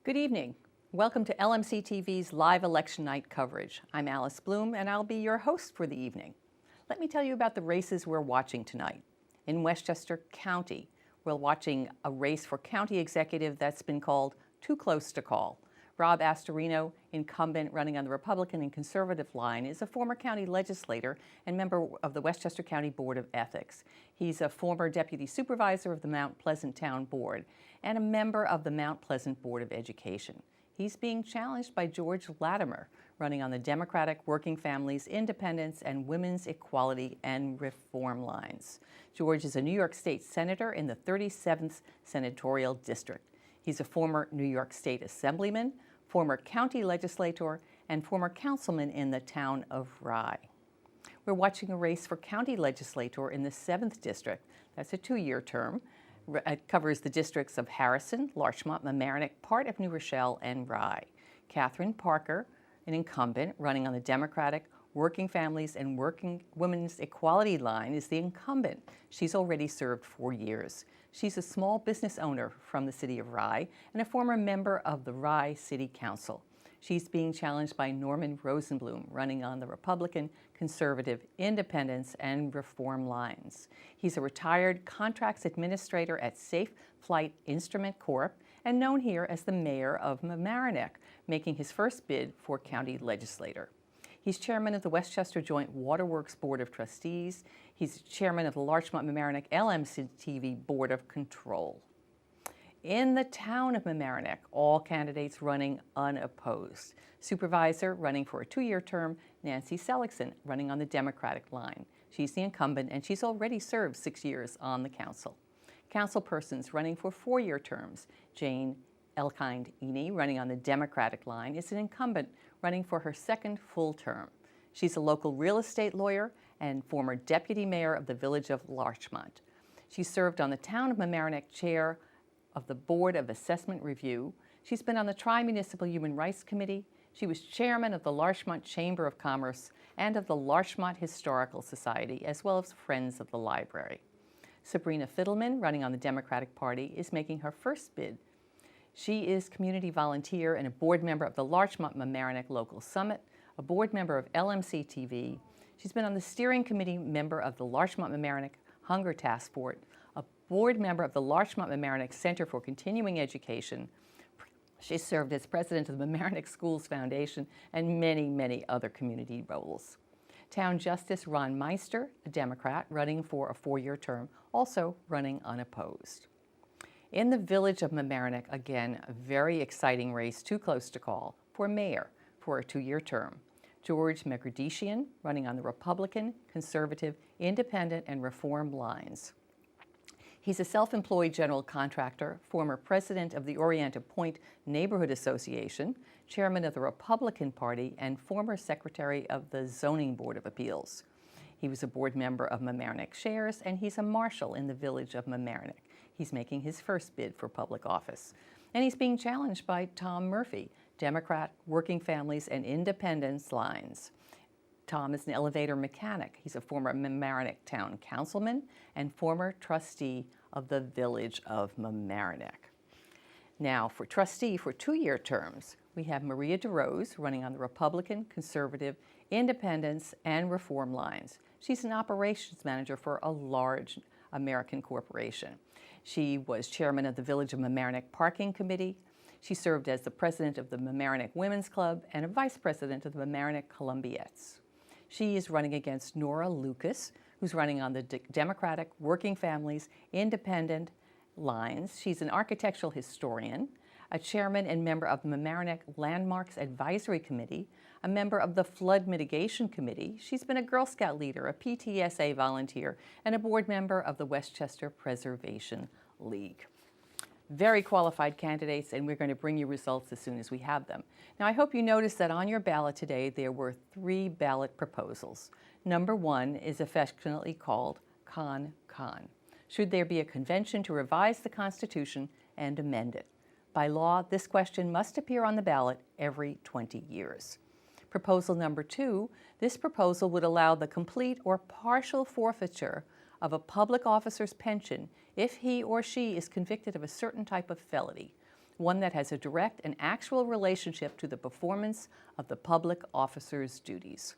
Good evening. Welcome to LMC-TV's live election night coverage. I'm Alice Bloom, and I'll be your host for the evening. Let me tell you about the races we're watching tonight. In Westchester County, we're watching a race for county executive that's been called too close to call. Rob Astorino, incumbent running on the Republican and Conservative line, is a former county legislator and member of the Westchester County Board of Ethics. He's a former deputy supervisor of the Mount Pleasant Town Board and a member of the Mount Pleasant Board of Education. He's being challenged by George Latimer, running on the Democratic Working Families, Independence, and Women's Equality and Reform lines. George is a New York State Senator in the 37th Senatorial District. He's a former New York State Assemblyman, former county legislator, and former councilman in the town of Rye. We're watching a race for county legislator in the 7th District. That's a 2-year term. It covers the districts of Harrison, Larchmont, Mamaroneck, part of New Rochelle, and Rye. Catherine Parker, an incumbent running on the Democratic Working Families and Working Women's Equality line, is the incumbent. She's already served 4 years. She's a small business owner from the city of Rye and a former member of the Rye City Council. She's being challenged by Norman Rosenblum, running on the Republican, Conservative, Independence, and Reform lines. He's a retired contracts administrator at Safe Flight Instrument Corp. and known here as the mayor of Mamaroneck, making his first bid for county legislator. He's chairman of the Westchester Joint Waterworks Board of Trustees. He's chairman of the Larchmont-Mamaroneck LMC-TV Board of Control. In the town of Mamaroneck, all candidates running unopposed. Supervisor running for a 2-year term, Nancy Seligson, running on the Democratic line. She's the incumbent, and she's already served 6 years on the council. Councilpersons running for 4-year terms, Jane Elkind-Eney, running on the Democratic line, is an incumbent running for her 2nd full term. She's a local real estate lawyer and former deputy mayor of the village of Larchmont. She served on the town of Mamaroneck chair of the Board of Assessment Review. She's been on the Tri-Municipal Human Rights Committee. She was chairman of the Larchmont Chamber of Commerce and of the Larchmont Historical Society, as well as Friends of the Library. Sabrina Fiddleman, running on the Democratic Party, is making her first bid. She is community volunteer and a board member of the Larchmont-Mamaroneck Local Summit, a board member of LMC-TV. She's been on the steering committee member of the Larchmont-Mamaroneck Hunger Task Force, a board member of the Larchmont-Mamaroneck Center for Continuing Education. She served as president of the Mamaroneck Schools Foundation and many, many other community roles. Town Justice Ron Meister, a Democrat, running for a 4-year term, also running unopposed. In the village of Mamaroneck, again, a very exciting race, too close to call, for mayor for a 2-year term. George Megredishian, running on the Republican, Conservative, Independent, and Reform lines. He's a self-employed general contractor, former president of the Orienta Point Neighborhood Association, chairman of the Republican Party, and former secretary of the Zoning Board of Appeals. He was a board member of Mamaroneck Shares, and he's a marshal in the village of Mamaroneck. He's making his first bid for public office. And he's being challenged by Tom Murphy, Democrat, Working Families, and Independence lines. Tom is an elevator mechanic. He's a former Mamaroneck Town Councilman and former trustee of the village of Mamaroneck. Now, for trustee for 2-year terms, we have Maria DeRose running on the Republican, Conservative, Independence, and Reform lines. She's an operations manager for a large American corporation. She was chairman of the Village of Mamaroneck Parking Committee. She served as the president of the Mamaroneck Women's Club and a vice president of the Mamaroneck Columbiettes. She is running against Nora Lucas, who's running on the Democratic, Working Families, Independent lines. She's an architectural historian, a chairman and member of the Mamaroneck Landmarks Advisory Committee, a member of the Flood Mitigation Committee. She's been a Girl Scout leader, a PTSA volunteer, and a board member of the Westchester Preservation League. Very qualified candidates, and we're going to bring you results as soon as we have them. Now, I hope you noticed that on your ballot today, there were 3 ballot proposals. Number 1 is affectionately called Con. Should there be a convention to revise the Constitution and amend it? By law, this question must appear on the ballot every 20 years. Proposal number 2, this proposal would allow the complete or partial forfeiture of a public officer's pension if he or she is convicted of a certain type of felony. one that has a direct and actual relationship to the performance of the public officer's duties.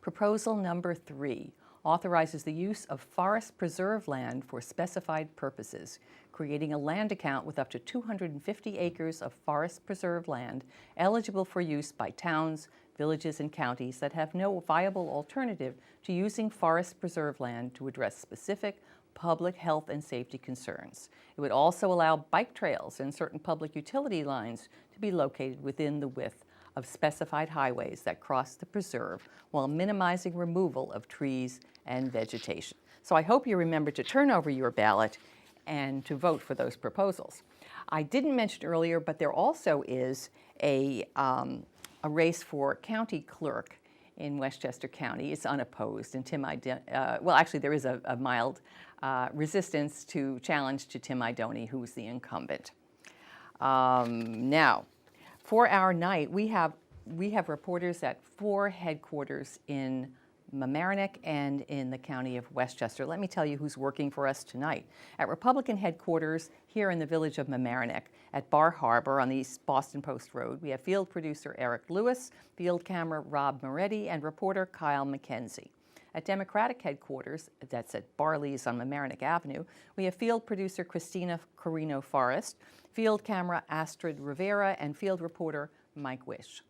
Proposal number 3 authorizes the use of forest preserve land for specified purposes, creating a land account with up to 250 acres of forest preserve land eligible for use by towns, villages, and counties that have no viable alternative to using forest preserve land to address specific public health and safety concerns. It would also allow bike trails and certain public utility lines to be located within the width of specified highways that cross the preserve while minimizing removal of trees and vegetation. So I hope you remember to turn over your ballot and to vote for those proposals. I didn't mention earlier, but there also is a race for county clerk in Westchester County. It's unopposed, and well, actually there is a mild resistance to challenge to Tim Idoni, who is the incumbent. Now, for our night, we have reporters at 4 headquarters in Mamaroneck and in the county of Westchester. Let me tell you who's working for us tonight. At Republican headquarters here in the village of Mamaroneck at Bar Harbor on the East Boston Post Road, we have field producer Eric Lewis, field camera Rob Moretti, and reporter Kyle McKenzie. At Democratic headquarters, that's at Barley's on Mamaroneck Avenue, we have field producer Christina Carino-Forrest, field camera Astrid Rivera, and field reporter Mike Wish.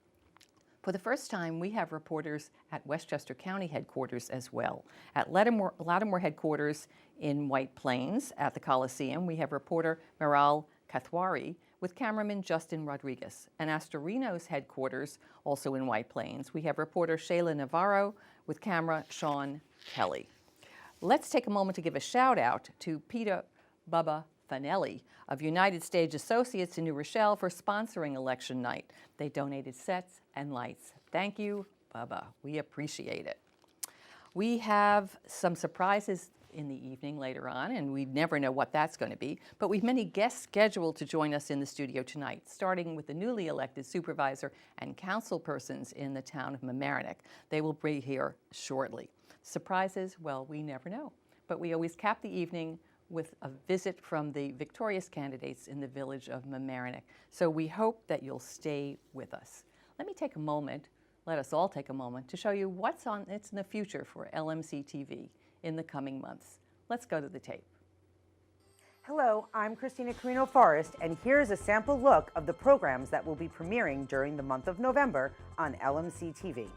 For the first time, we have reporters at Westchester County headquarters as well. At Latimer headquarters in White Plains at the Coliseum, we have reporter Miral Kathwari with cameraman Justin Rodriguez. And Astorino's headquarters, also in White Plains, we have reporter Shayla Navarro with camera Sean Kelly. Let's take a moment to give a shout out to Peter Bubba Fanelli of United Stage Associates in New Rochelle for sponsoring election night. They donated sets and lights. Thank you, Bubba. We appreciate it. We have some surprises in the evening later on, and we never know what that's going to be, but we've many guests scheduled to join us in the studio tonight, starting with the newly elected supervisor and council persons in the town of Mamaroneck. They will be here shortly. Surprises? Well, we never know, but we always cap the evening with a visit from the victorious candidates in the village of Mamaroneck. So we hope that you'll stay with us. Let me take a moment, let us all take a moment, to show you what's in the future for LMC-TV in the coming months. Let's go to the tape. Hello, I'm Christina Carino-Forrest, and here's a sample look of the programs that will be premiering during the month of November on LMC-TV.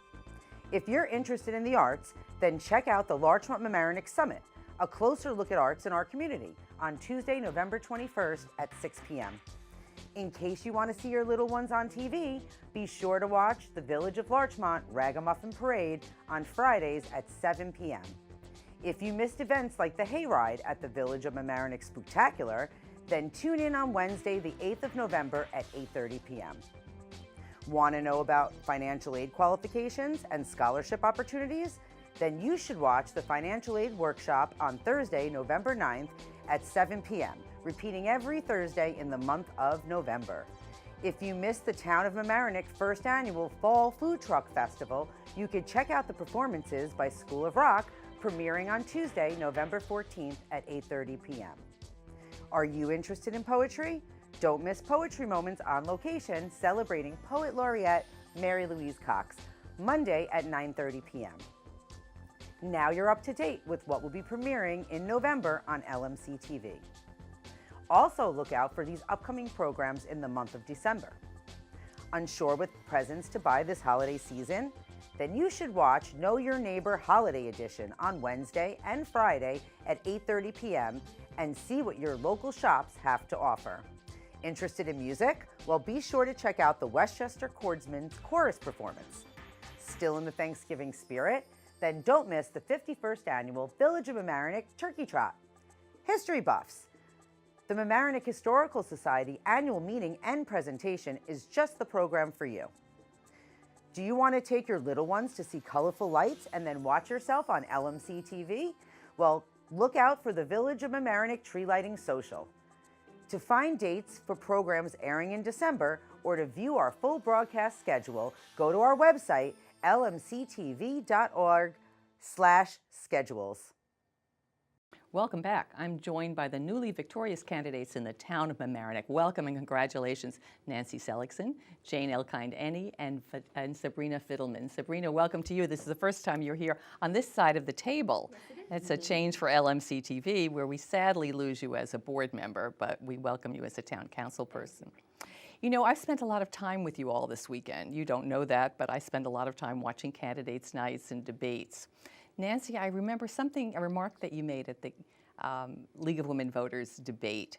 If you're interested in the arts, then check out the Larchmont Mamaroneck Summit, a closer look at arts in our community, on Tuesday, November 21st at 6 p.m. In case you want to see your little ones on TV, be sure to watch the Village of Larchmont Ragamuffin Parade on Fridays at 7 p.m. If you missed events like the Hayride at the Village of Mamaroneck Spooktacular, then tune in on Wednesday, the 8th of November at 8:30 p.m. Want to know about financial aid qualifications and scholarship opportunities? Then you should watch the Financial Aid Workshop on Thursday, November 9th at 7 p.m., repeating every Thursday in the month of November. If you missed the Town of Mamaroneck first annual Fall Food Truck Festival, you could check out the performances by School of Rock premiering on Tuesday, November 14th at 8:30 p.m. Are you interested in poetry? Don't miss Poetry Moments on location celebrating Poet Laureate Mary Louise Cox, Monday at 9:30 p.m. Now you're up to date with what will be premiering in November on LMC-TV. Also look out for these upcoming programs in the month of December. Unsure with presents to buy this holiday season? Then you should watch Know Your Neighbor Holiday Edition on Wednesday and Friday at 8:30 p.m. and see what your local shops have to offer. Interested in music? Well, be sure to check out the Westchester Chordsmen's Chorus performance. Still in the Thanksgiving spirit? Then don't miss the 51st annual Village of Mamaroneck Turkey Trot. History buffs. The Mamaroneck Historical Society annual meeting and presentation is just the program for you. Do you want to take your little ones to see colorful lights and then watch yourself on LMC-TV? Well, look out for the Village of Mamaroneck Tree Lighting Social. To find dates for programs airing in December or to view our full broadcast schedule, go to our website, lmctv.org/schedules. Welcome back. I'm joined by the newly victorious candidates in the town of Mamaroneck. Welcome and congratulations, Nancy Seligson, Jane Elkind-Eny, and Sabrina Fiddleman. Sabrina, welcome to you. This is the first time you're here on this side of the table. Yes, it's a change for LMC-TV, where we sadly lose you as a board member, but we welcome you as a town council person. You know, I've spent a lot of time with you all this weekend. You don't know that, but I spend a lot of time watching candidates' nights and debates. Nancy, I remember a remark that you made at the League of Women Voters debate,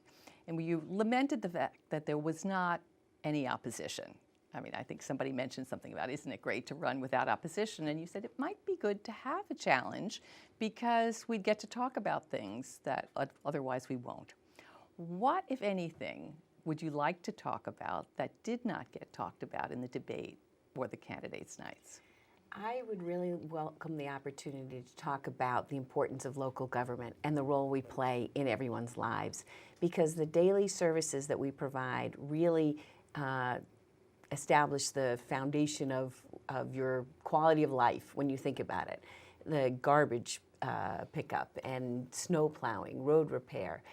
and you lamented the fact that there was not any opposition. I mean, I think somebody mentioned something about, isn't it great to run without opposition? And you said it might be good to have a challenge because we'd get to talk about things that otherwise we won't. What, if anything, would you like to talk about that did not get talked about in the debate or the candidates' nights? I would really welcome the opportunity to talk about the importance of local government and the role we play in everyone's lives, because the daily services that we provide really establish the foundation of your quality of life when you think about it. The garbage pickup and snow plowing, road repair,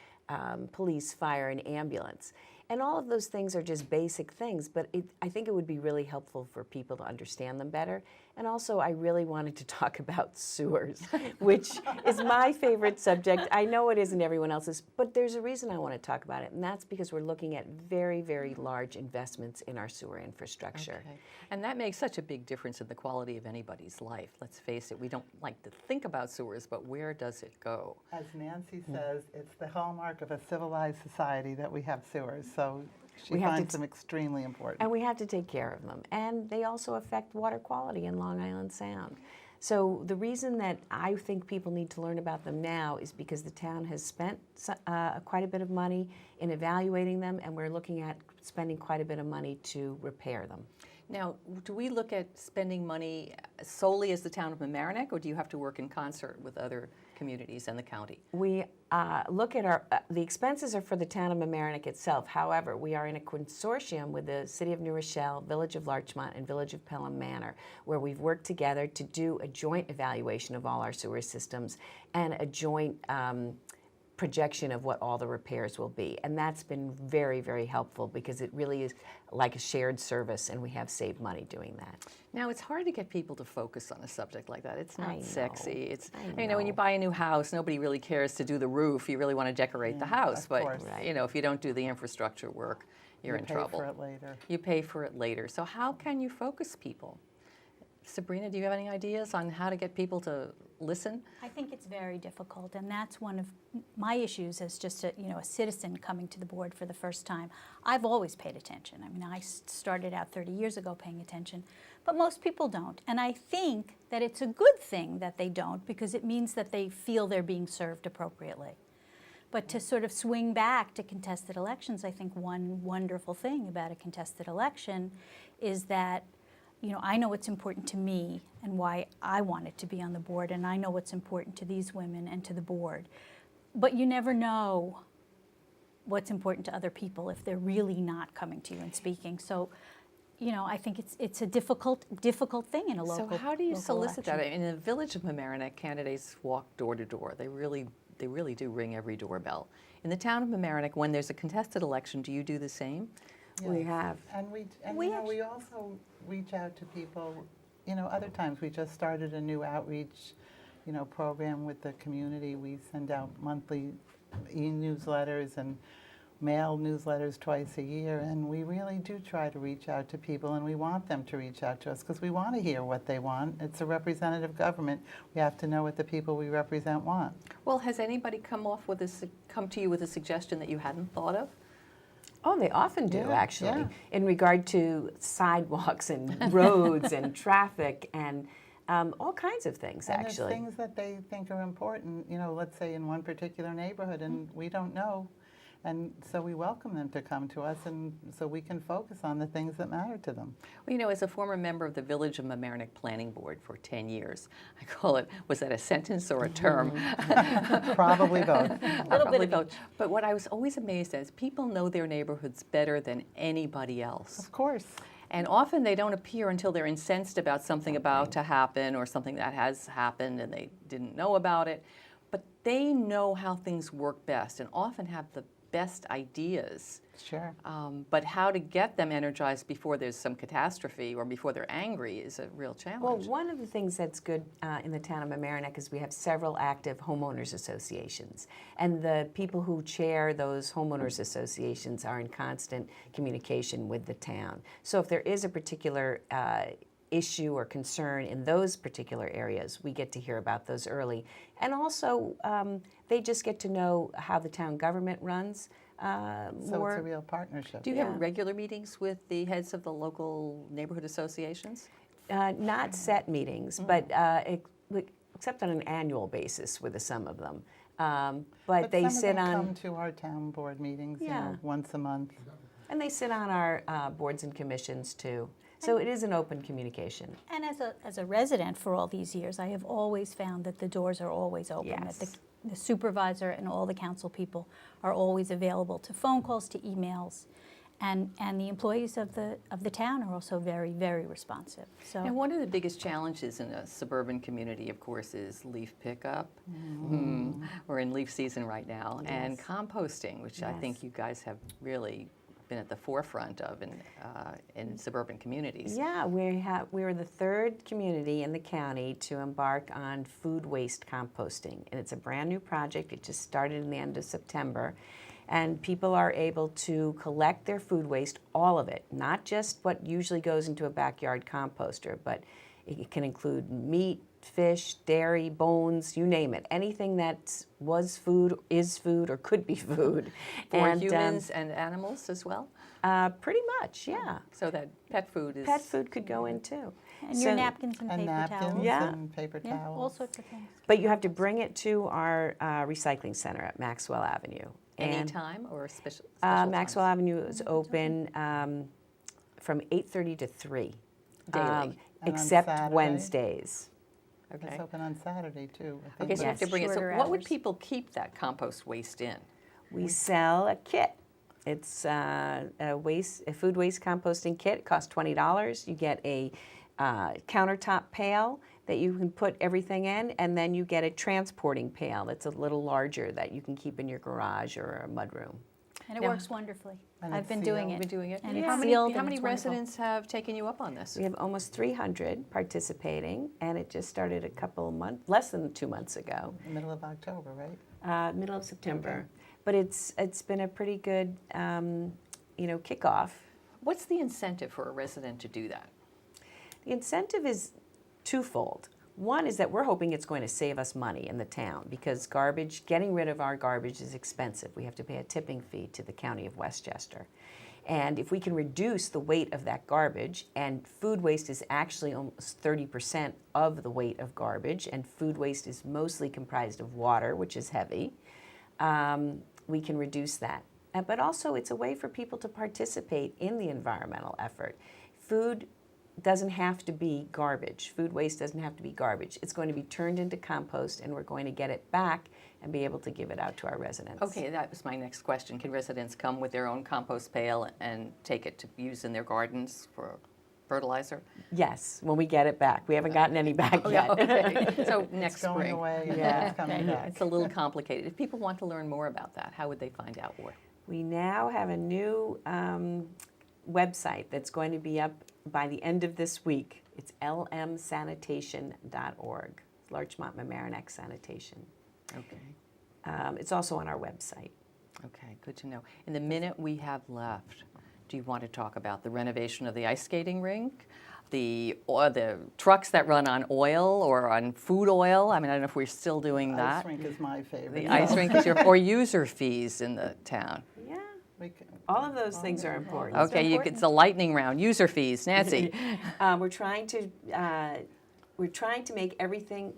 police, fire, and ambulance. And all of those things are just basic things, but I think it would be really helpful for people to understand them better. And also, I really wanted to talk about sewers, which is my favorite subject. I know it isn't everyone else's, but there's a reason I want to talk about it, and that's because we're looking at very, very large investments in our sewer infrastructure. Okay. And that makes such a big difference in the quality of anybody's life. Let's face it, we don't like to think about sewers, but where does it go? As Nancy says, it's the hallmark of a civilized society that we have sewers, so she finds them extremely important. And we have to take care of them. And they also affect water quality in Long Island Sound. So the reason that I think people need to learn about them now is because the town has spent quite a bit of money in evaluating them, and we're looking at spending quite a bit of money to repair them. Now, do we look at spending money solely as the town of Mamaroneck, or do you have to work in concert with other communities and the county? We look at the expenses are for the town of Mamaroneck itself. However, we are in a consortium with the City of New Rochelle, Village of Larchmont, and Village of Pelham Manor, where we've worked together to do a joint evaluation of all our sewer systems and a joint projection of what all the repairs will be. And that's been very, very helpful because it really is like a shared service, and we have saved money doing that. Now, it's hard to get people to focus on a subject like that. It's not sexy. I you know, when you buy a new house, nobody really cares to do the roof. You really want to decorate the house, but you know, if you don't do the infrastructure work, you're in trouble. You pay for it later. You pay for it later. So how can you focus people? Sabrina, do you have any ideas on how to get people to listen? I think it's very difficult, and that's one of my issues as just a citizen coming to the board for the first time. I've always paid attention. I mean, I started out 30 years ago paying attention, but most people don't. And I think that it's a good thing that they don't, because it means that they feel they're being served appropriately. But to sort of swing back to contested elections, I think one wonderful thing about a contested election is that I know what's important to me and why I wanted to be on the board, and I know what's important to these women and to the board. But you never know what's important to other people if they're really not coming to you and speaking. So, I think it's a difficult thing in a local election. So how do you solicit that? In the Village of Mamaroneck, candidates walk door to door. They really do ring every doorbell. In the town of Mamaroneck, when there's a contested election, do you do the same? Yes. We have. And we also reach out to people. Other times we just started a new outreach, program with the community. We send out monthly e-newsletters and mail newsletters twice a year, and we really do try to reach out to people, and we want them to reach out to us because we want to hear what they want. It's a representative government. We have to know what the people we represent want. Well, has anybody come to you with a suggestion that you hadn't thought of? Oh, they often do, actually, yeah. in regard to sidewalks and roads and traffic and all kinds of things, and actually. There's things that they think are important, let's say in one particular neighborhood, and we don't know. And so we welcome them to come to us, and so we can focus on the things that matter to them. Well, as a former member of the Village of Mamaroneck Planning Board for 10 years, I call it, was that a sentence or a term? Probably both. Probably both. But what I was always amazed at is people know their neighborhoods better than anybody else. Of course. And often they don't appear until they're incensed about something about to happen or something that has happened and they didn't know about it. but they know how things work best and often have the best ideas. Sure. But how to get them energized before there's some catastrophe or before they're angry is a real challenge. Well, one of the things that's good in the town of Mamaroneck is we have several active homeowners associations. And the people who chair those homeowners associations are in constant communication with the town. So if there is a particular issue or concern in those particular areas, we get to hear about those early. And also, they just get to know how the town government runs. So it's a real partnership. Do you have regular meetings with the heads of the local neighborhood associations? Not set meetings, but except on an annual basis with some of them. But they some sit of them on, come to our town board meetings, you Yeah. know, once a month. and they sit on our boards and commissions too. So it is an open communication. And as a resident for all these years, I have always found that the doors are always open. Yes. That the supervisor and all the council people are always available to phone calls, to emails, and the employees of the town are also very, very responsive. So And one of the biggest challenges in a suburban community, of course, is leaf pickup. We're in leaf season right now, and Yes. composting, which I Yes. think you guys have really been at the forefront of in suburban communities. Yeah, we're the third community in the county to embark on food waste composting. And it's a brand new project. It just started in the end of September. And people are able to collect their food waste, all of it, not just what usually goes into a backyard composter, but it can include meat, fish, dairy, bones, you name it. Anything that was food, is food, or could be food. For humans and animals as well? Pretty much, yeah. So that pet food is... Pet food could go in too. and your So- napkins and And paper napkins towels. Yeah. and paper Yeah, towels. all sorts of things. But you have to bring it to our recycling center at Maxwell Avenue. And, Anytime or special Maxwell times? Avenue is open from 8:30 to 3. Daily. And on Except Saturday? Wednesdays. Okay. It's open on Saturday, too. I think. Okay, so you have to Yes. bring it. So Shorter what would hours. people keep that compost waste in? We sell a kit. It's a food waste composting kit. It costs $20. You get a countertop pail that you can put everything in, and then you get a transporting pail that's a little larger that you can keep in your garage or a mudroom. And it Yeah. works wonderfully. And I've it's been doing sealed. it. You've been doing it? And Yeah. it's How many, sealed how and many it's wonderful. residents have taken you up on this? We have almost 300 participating, and it just started a couple of months, less than 2 months ago. Middle of October, right? Middle of September. But it's been a pretty good, kickoff. What's the incentive for a resident to do that? The incentive is twofold. One is that we're hoping it's going to save us money in the town because getting rid of our garbage is expensive. We have to pay a tipping fee to the county of Westchester. And if we can reduce the weight of that garbage, and food waste is actually almost 30% of the weight of garbage, and food waste is mostly comprised of water, which is heavy, we can reduce that. But also it's a way for people to participate in the environmental effort. Food doesn't have to be garbage. Food waste doesn't have to be garbage. It's going to be turned into compost, and we're going to get it back and be able to give it out to our residents. Okay, that was my next question. Can residents come with their own compost pail and take it to use in their gardens for fertilizer? Yes, when we get it back. We haven't gotten any back yet. Okay, so next It's going spring. away and Yeah. then it's coming back. It's a little complicated. If people want to learn more about that, how would they find out more? We now have a new website that's going to be up by the end of this week. It's lmsanitation.org, Larchmont Mamaroneck Sanitation. Okay. It's also on our website. Okay, good to know. In the minute we have left, do you want to talk about the renovation of the ice skating rink? The trucks that run on oil or on food oil? I mean, I don't know if we're still doing that. Ice rink is my favorite. The ice rink is or user fees in the town. Yeah, We can- all of those things are important. Okay, it's a lightning round. User fees, Nancy. We're trying to make everything.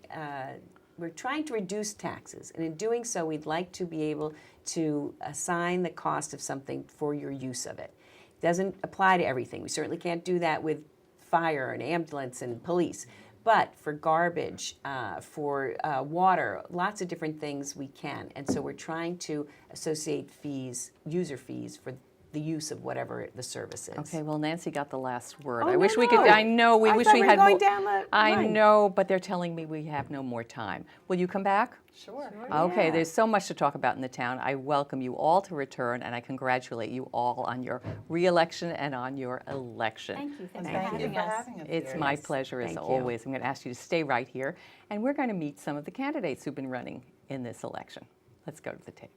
We're trying to reduce taxes, and in doing so, we'd like to be able to assign the cost of something for your use of it. It doesn't apply to everything. We certainly can't do that with fire and ambulance and police. But for garbage, for water, lots of different things we can. And so we're trying to associate fees, user fees, for the use of whatever the service is. Okay, well, Nancy got the last word. Oh, I no, wish we no. could. I know we I wish thought we we were had going more. down the I line. know, but they're telling me we have no more time. Will you come back? Sure. Okay, Yeah. there's so much to talk about in the town. I welcome you all to return, and I congratulate you all on your re-election and on your election. Thank you. Thanks Thank for you having for us. having us It's here. my pleasure as Thank you. always. I'm going to ask you to stay right here, and we're going to meet some of the candidates who've been running in this election. Let's go to the tape.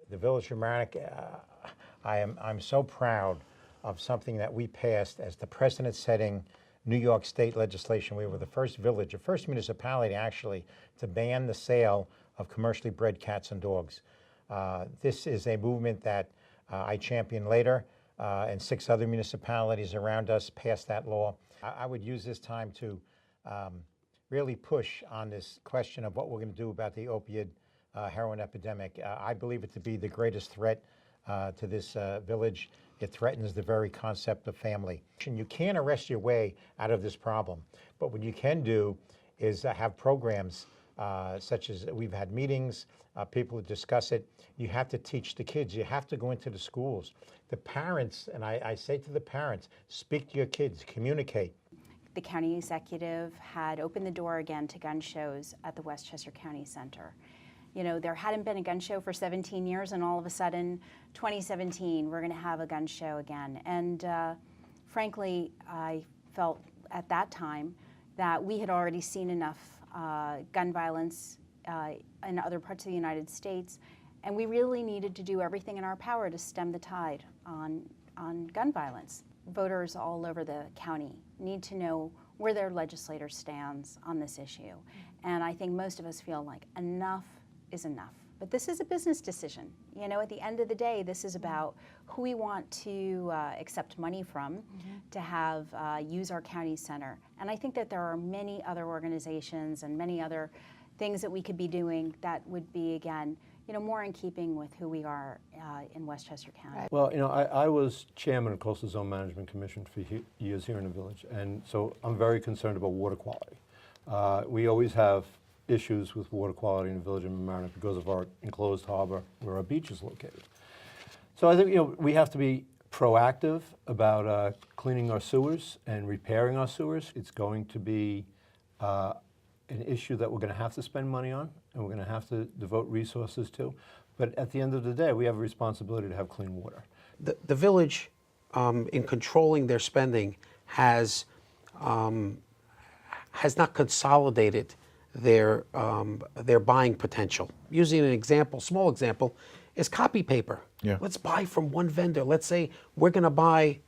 The Village of Mamaroneck, I'm so proud of something that we passed as the precedent-setting New York State legislation. We were the first village, the first municipality actually, to ban the sale of commercially bred cats and dogs. This is a movement that I championed later, and 6 other municipalities around us passed that law. I would use this time to really push on this question of what we're going to do about the opioid heroin epidemic. I believe it to be the greatest threat to this village. It threatens the very concept of family. You can't arrest your way out of this problem, but what you can do is have programs such as we've had meetings, people discuss it. You have to teach the kids. You have to go into the schools. The parents, and I say to the parents, speak to your kids, communicate. The county executive had opened the door again to gun shows at the Westchester County Center. You know, there hadn't been a gun show for 17 years, and all of a sudden, 2017, we're going to have a gun show again. And frankly, I felt at that time that we had already seen enough gun violence in other parts of the United States, and we really needed to do everything in our power to stem the tide on gun violence. Voters all over the county need to know where their legislator stands on this issue. And I think most of us feel like enough is enough. But this is a business decision. You know, at the end of the day, this is about who we want to accept money from to have use our county center. And I think that there are many other organizations and many other things that we could be doing that would be, again, you know, more in keeping with who we are in Westchester County. Well, you know, I was chairman of Coastal Zone Management Commission for years here in the village, and so I'm very concerned about water quality. We always have issues with water quality in the village of Mamaroneck because of our enclosed harbor where our beach is located. So I think, you know, we have to be proactive about cleaning our sewers and repairing our sewers. It's going to be an issue that we're going to have to spend money on, and we're going to have to devote resources to. But at the end of the day, we have a responsibility to have clean water. The village, in controlling their spending, has not consolidated their buying potential. Using an example, small example, is copy paper. Yeah. Let's buy from one vendor. Let's say we're going to buy,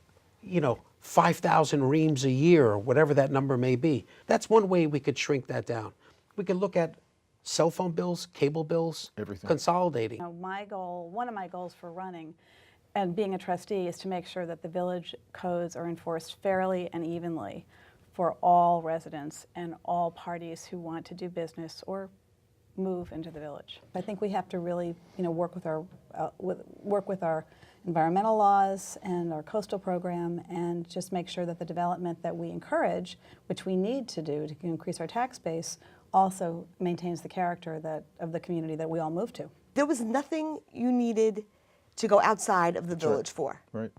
you know, 5,000 reams a year, or whatever that number may be. That's one way we could shrink that down. We could look at cell phone bills, cable bills, Everything. consolidating. You know, my goal, one of my goals for running and being a trustee is to make sure that the village codes are enforced fairly and evenly for all residents and all parties who want to do business or move into the village. I think we have to really, you know, work with our environmental laws and our coastal program, and just make sure that the development that we encourage, which we need to do to increase our tax base, also maintains the character of the community that we all move to. There was nothing you needed to go outside of the village for. Right.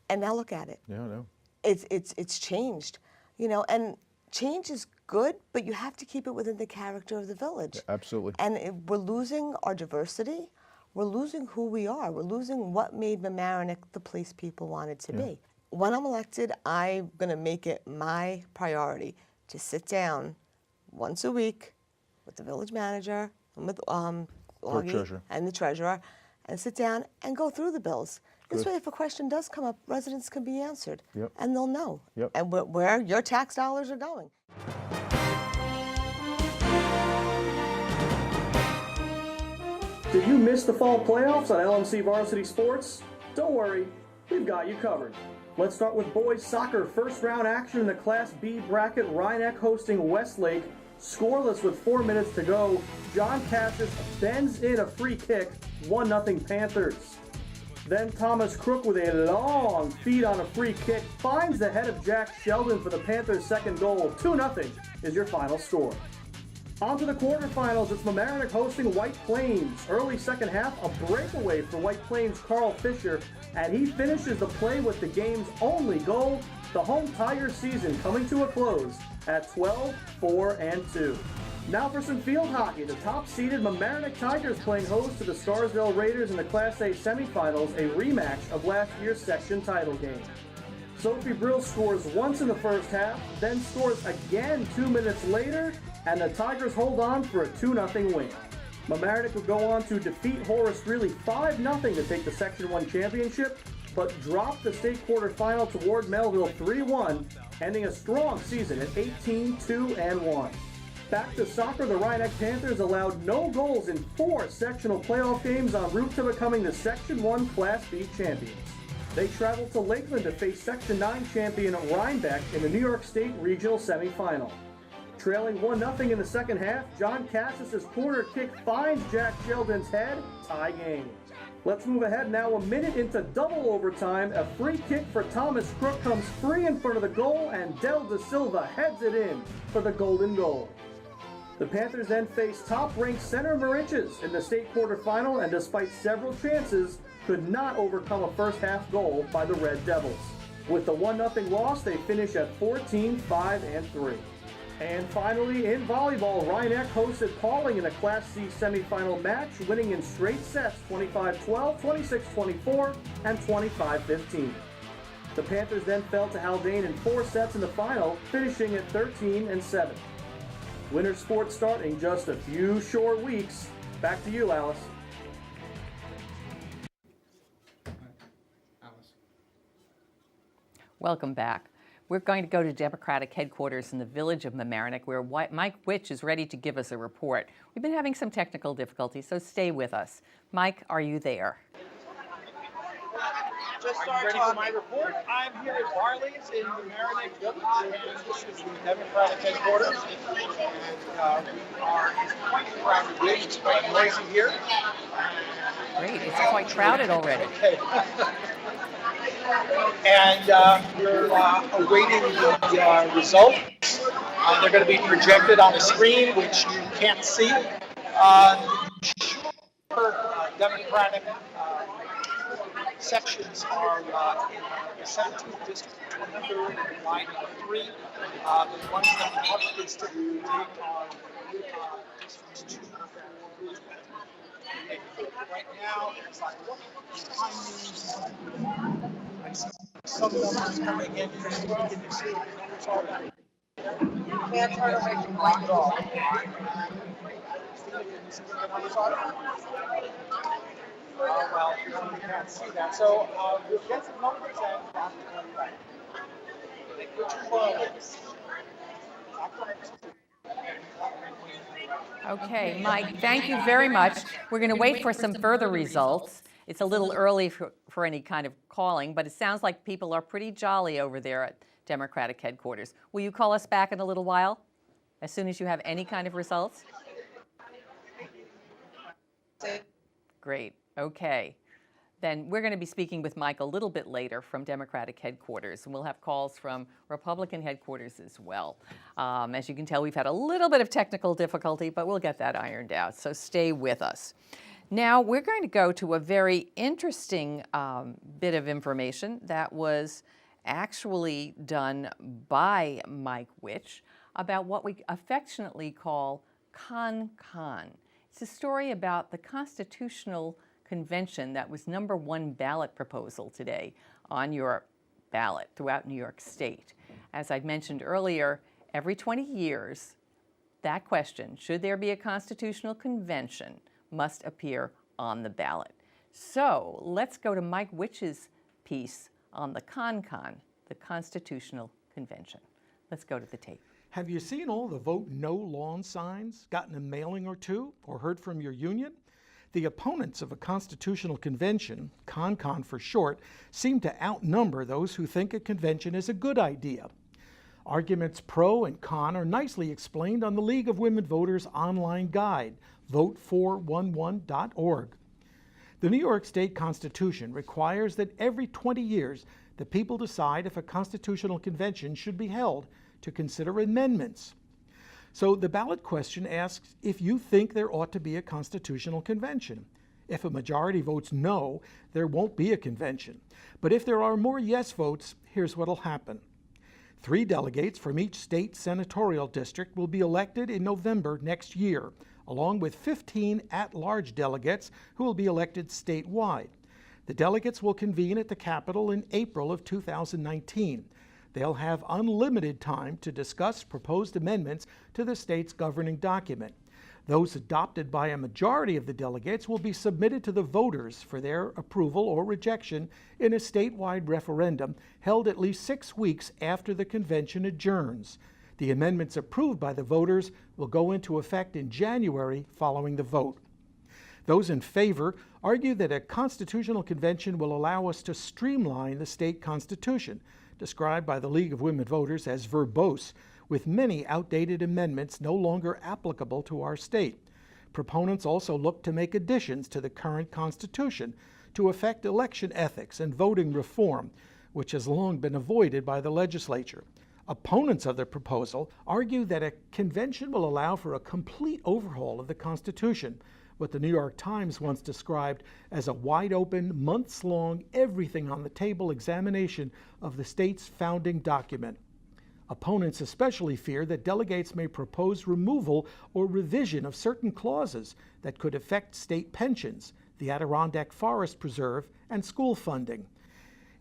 And now look at it. Yeah, I know. It's changed, you know, and change is good, but you have to keep it within the character of the village. Yeah, absolutely. And we're losing our diversity. We're losing who we are. We're losing what made Mamaroneck the place people wanted to be. When I'm elected, I'm going to make it my priority to sit down once a week with the village manager and with Augie treasurer. and the treasurer, and sit down and go through the bills. This way, if a question does come up, residents can be answered, Yep. and they'll know Yep. and where your tax dollars are going. Did you miss the fall playoffs on LMC Varsity Sports? Don't worry, we've got you covered. Let's start with boys soccer. First round action in the Class B bracket. Rhinebeck hosting Westlake. Scoreless with 4 minutes to go. John Cassis bends in a free kick. 1-0 Panthers. Then Thomas Crook with a long feed on a free kick finds the head of Jack Sheldon for the Panthers' second goal. 2-0 is your final score. On to the quarterfinals. It's Mamaroneck hosting White Plains. Early second half, a breakaway for White Plains' Carl Fisher, and he finishes the play with the game's only goal. The home Tigers season coming to a close at 12-4-2. Now for some field hockey. The top-seeded Mamaroneck Tigers playing host to the Scarsdale Raiders in the Class A semifinals, a rematch of last year's section title game. Sophie Brill scores once in the first half, then scores again 2 minutes later, and the Tigers hold on for a 2-0 win. Mamaroneck would go on to defeat Horace Greeley 5-0 to take the Section 1 championship, but dropped the state quarterfinal toward Melville 3-1, ending a strong season at 18-2-1. Back to soccer, the Rhinebeck Panthers allowed no goals in 4 sectional playoff games en route to becoming the Section 1 Class B champions. They traveled to Lakeland to face Section 9 champion Rhinebeck in the New York State Regional Semifinal. Trailing 1-0 in the second half, John Cassis's corner kick finds Jack Sheldon's head, tie game. Let's move ahead now. A minute into double overtime, a free kick for Thomas Crook comes free in front of the goal, and Del Da Silva heads it in for the golden goal. The Panthers then face top-ranked Center Moriches in the state quarterfinal, and despite several chances, could not overcome a first-half goal by the Red Devils. With the 1-0 loss, they finish at 14-5-3. And finally, in volleyball, Rhinebeck hosted Pauling in a Class C semifinal match, winning in straight sets 25-12, 26-24, and 25-15. The Panthers then fell to Haldane in 4 sets in the final, finishing at 13-7. Winter sports start in just a few short weeks. Back to you, Alice. Welcome back. We're going to go to Democratic headquarters in the village of Mamaroneck, where Mike Witch is ready to give us a report. We've been having some technical difficulties, so stay with us. Mike, are you there? Just ready for my report. I'm here at Barley's in Mamaroneck Village, and this is the Democratic headquarters. And we are quite crowded. It's quite noisy here. Great, it's quite crowded already. Okay. And we're awaiting the results. They're going to be projected on the screen, which you can't see. Democratic sections are in the 17th district, 23rd, and line 3. The ones that we want this to take are districts 2 and 4. Right now, it's like behind me. I see some numbers coming in here. So you can see the numbers already. You can't turn away from black at all. Well, you can't see that. So we'll get some numbers and after that. Which Okay, Mike, thank you very much. We're going to wait for some further results. It's a little early for any kind of calling, but it sounds like people are pretty jolly over there at Democratic headquarters. Will you call us back in a little while, as soon as you have any kind of results? Great, okay. Then we're going to be speaking with Mike a little bit later from Democratic headquarters, and we'll have calls from Republican headquarters as well. As you can tell, we've had a little bit of technical difficulty, but we'll get that ironed out, so stay with us. Now, we're going to go to a very interesting bit of information that was actually done by Mike Witch about what we affectionately call Con-Con. It's a story about the Constitutional Convention that was #1 ballot proposal today on your ballot throughout New York State. As I mentioned earlier, every 20 years, that question, should there be a constitutional convention, must appear on the ballot. So let's go to Mike Witch's piece on the Con-Con, the Constitutional Convention. Let's go to the tape. Have you seen all the Vote No lawn signs, gotten a mailing or two, or heard from your union? The opponents of a constitutional convention, Con-Con for short, seem to outnumber those who think a convention is a good idea. Arguments pro and con are nicely explained on the League of Women Voters online guide, vote411.org. The New York State Constitution requires that every 20 years the people decide if a constitutional convention should be held to consider amendments. So the ballot question asks if you think there ought to be a constitutional convention. If a majority votes no, there won't be a convention. But if there are more yes votes, here's what'll happen. 3 delegates from each state senatorial district will be elected in November next year, along with 15 at-large delegates who will be elected statewide. The delegates will convene at the Capitol in April of 2019. They'll have unlimited time to discuss proposed amendments to the state's governing document. Those adopted by a majority of the delegates will be submitted to the voters for their approval or rejection in a statewide referendum held at least 6 weeks after the convention adjourns. The amendments approved by the voters will go into effect in January following the vote. Those in favor argue that a constitutional convention will allow us to streamline the state constitution, described by the League of Women Voters as verbose, with many outdated amendments no longer applicable to our state. Proponents also look to make additions to the current Constitution to affect election ethics and voting reform, which has long been avoided by the legislature. Opponents of the proposal argue that a convention will allow for a complete overhaul of the Constitution, what the New York Times once described as a wide-open, months-long, everything-on-the-table examination of the state's founding document. Opponents especially fear that delegates may propose removal or revision of certain clauses that could affect state pensions, the Adirondack Forest Preserve, and school funding.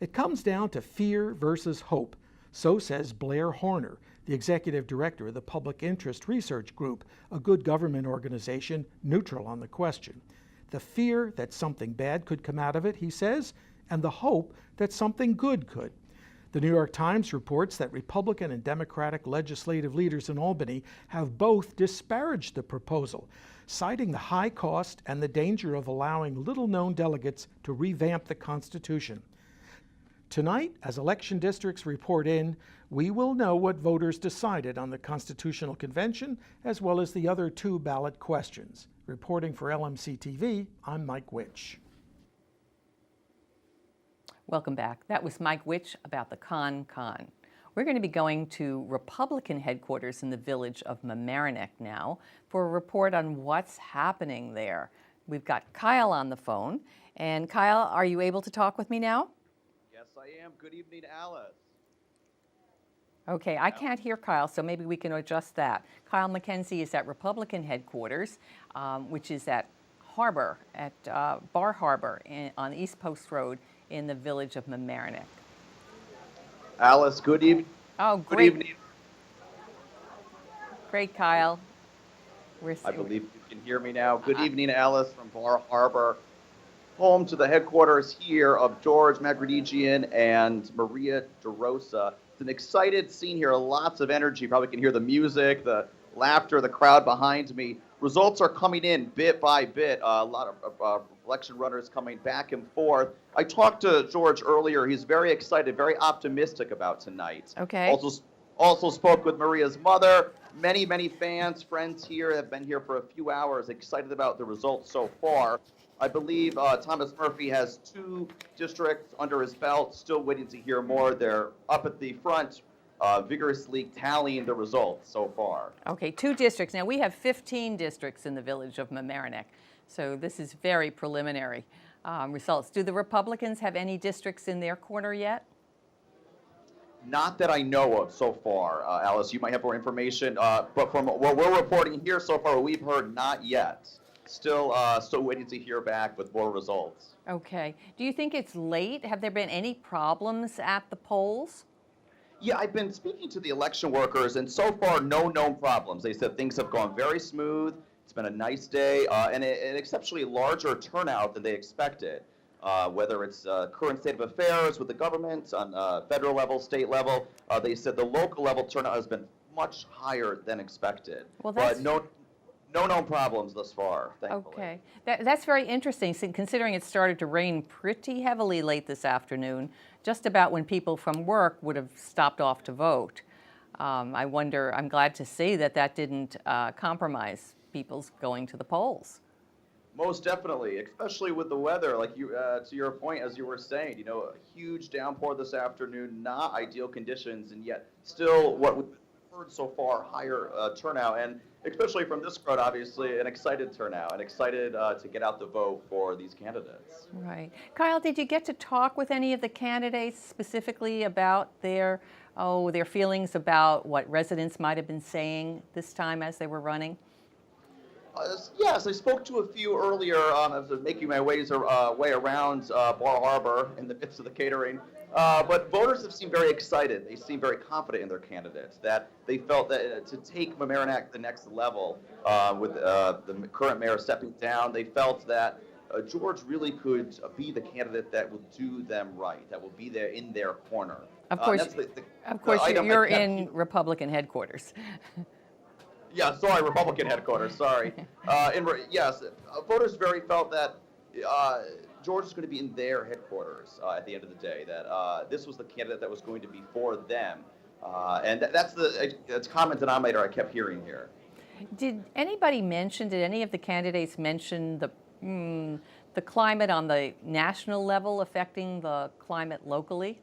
It comes down to fear versus hope, so says Blair Horner, the executive director of the Public Interest Research Group, a good government organization neutral on the question. The fear that something bad could come out of it, he says, and the hope that something good could. The New York Times reports that Republican and Democratic legislative leaders in Albany have both disparaged the proposal, citing the high cost and the danger of allowing little-known delegates to revamp the Constitution. Tonight, as election districts report in, we will know what voters decided on the Constitutional Convention, as well as the other 2 ballot questions. Reporting for LMC-TV, I'm Mike Witch. Welcome back. That was Mike Witch about the Con. We're going to be going to Republican headquarters in the village of Mamaroneck now for a report on what's happening there. We've got Kyle on the phone. And Kyle, are you able to talk with me now? Yes, I am. Good evening, Alice. Okay, I can't hear Kyle, so maybe we can adjust that. Kyle McKenzie is at Republican headquarters, which is at Harbor, at Bar Harbor on East Post Road in the village of Mamaroneck. Alice, good evening. Oh, great. Good evening. Great, Kyle. I believe you can hear me now. Good evening, Alice from Bar Harbor, home to the headquarters here of George Magridigian and Maria DeRosa. It's an excited scene here, lots of energy. You probably can hear the music, the laughter, the crowd behind me. Results are coming in bit by bit. A lot of election runners coming back and forth. I talked to George earlier. He's very excited, very optimistic about tonight. Okay. Also spoke with Maria's mother. Many fans, friends here have been here for a few hours, excited about the results so far. I believe Thomas Murphy has 2 districts under his belt, still waiting to hear more. They're up at the front, vigorously tallying the results so far. Okay, 2 districts. Now, we have 15 districts in the village of Mamaroneck, so this is very preliminary results. Do the Republicans have any districts in their corner yet? Not that I know of so far. Alice, you might have more information, but from what we're reporting here so far, what we've heard, not yet. Still waiting to hear back with more results. Okay. Do you think it's late? Have there been any problems at the polls? Yeah, I've been speaking to the election workers, and so far, no known problems. They said things have gone very smooth. It's been a nice day, and an exceptionally larger turnout than they expected. Whether it's current state of affairs with the government on federal level, state level, they said the local level turnout has been much higher than expected. Well, that's... But no known problems thus far, thankfully. Okay. That's very interesting, considering it started to rain pretty heavily late this afternoon, just about when people from work would have stopped off to vote. I wonder, I'm glad to see that that didn't compromise people's going to the polls. Most definitely, especially with the weather, like you, to your point, as you were saying, you know, a huge downpour this afternoon, not ideal conditions, and yet still what we heard so far, higher turnout, and especially from this crowd, obviously, an excited turnout, and excited to get out the vote for these candidates. Right. Kyle, did you get to talk with any of the candidates specifically about their feelings about what residents might have been saying this time as they were running? Yes, I spoke to a few earlier as I was making my way around Bar Harbor in the midst of the catering. But voters have seemed very excited. They seem very confident in their candidates, that they felt that to take Mamaroneck the next level with the current mayor stepping down, they felt that George really could be the candidate that will do them right, that will be there in their corner. Of course, you're in Republican headquarters. Yeah, sorry, Republican headquarters, sorry. Yes, voters very felt that George is going to be in their headquarters at the end of the day, that this was the candidate that was going to be for them. And that's the common denominator I kept hearing here. Did any of the candidates mention the climate on the national level affecting the climate locally?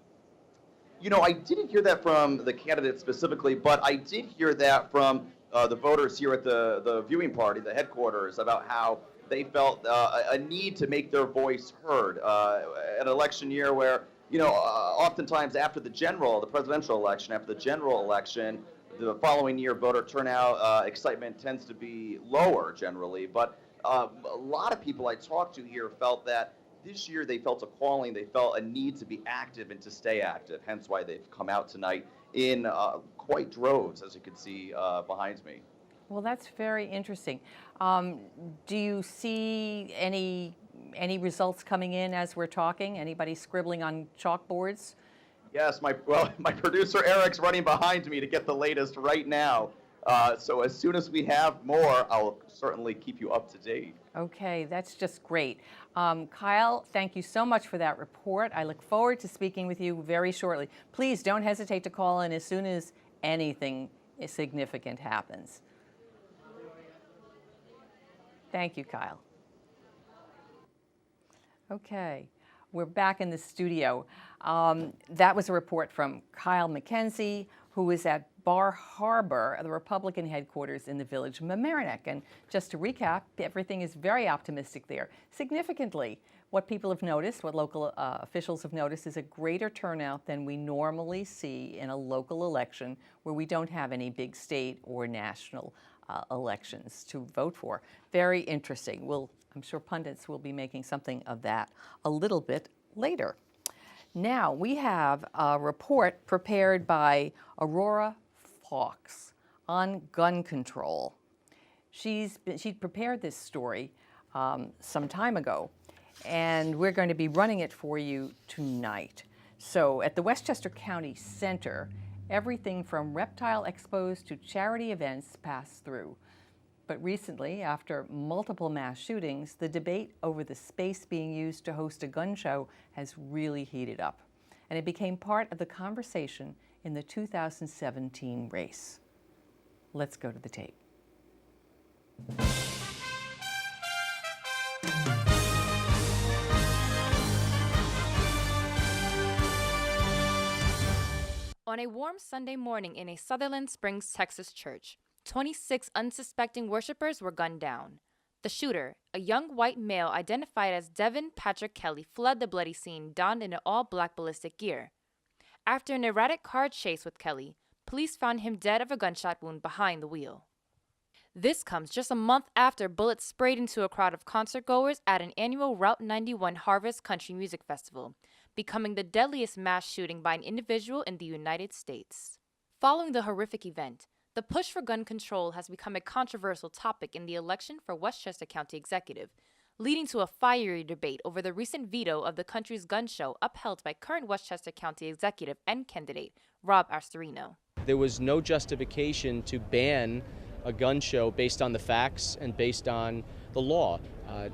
You know, I didn't hear that from the candidates specifically, but I did hear that from the voters here at the viewing party, the headquarters, about how they felt a need to make their voice heard. An election year where, you know, oftentimes after the presidential election, after the general election, the following year voter turnout, excitement tends to be lower generally. But a lot of people I talked to here felt that this year they felt a calling, they felt a need to be active and to stay active, hence why they've come out tonight in quite droves, as you can see behind me. Well, that's very interesting. Do you see any results coming in as we're talking? Anybody scribbling on chalkboards? Yes, my producer Eric's running behind me to get the latest right now. So as soon as we have more, I'll certainly keep you up to date. Okay, that's just great. Kyle, thank you so much for that report. I look forward to speaking with you very shortly. Please don't hesitate to call in as soon as anything significant happens. Thank you, Kyle. Okay, we're back in the studio. That was a report from Kyle McKenzie, who is at Bar Harbor, the Republican headquarters in the village of Mamaroneck. And just to recap, everything is very optimistic there. Significantly, what people have noticed, what local officials have noticed, is a greater turnout than we normally see in a local election where we don't have any big state or national elections to vote for. Very interesting. I'm sure pundits will be making something of that a little bit later. Now, we have a report prepared by Aurora Fox on gun control. She prepared this story some time ago, and we're going to be running it for you tonight. So at the Westchester County Center, everything from reptile expos to charity events pass through. But recently, after multiple mass shootings, the debate over the space being used to host a gun show has really heated up. And it became part of the conversation in the 2017 race. Let's go to the tape. On a warm Sunday morning in a Sutherland Springs, Texas church, 26 unsuspecting worshipers were gunned down. The shooter, a young white male identified as Devin Patrick Kelly, fled the bloody scene donned in an all-black ballistic gear. After an erratic car chase with Kelly, police found him dead of a gunshot wound behind the wheel. This comes just a month after bullets sprayed into a crowd of concertgoers at an annual Route 91 Harvest Country Music Festival, becoming the deadliest mass shooting by an individual in the United States. Following the horrific event, the push for gun control has become a controversial topic in the election for Westchester County Executive, leading to a fiery debate over the recent veto of the country's gun show upheld by current Westchester County Executive and candidate Rob Astorino. There was no justification to ban a gun show based on the facts and based on the law.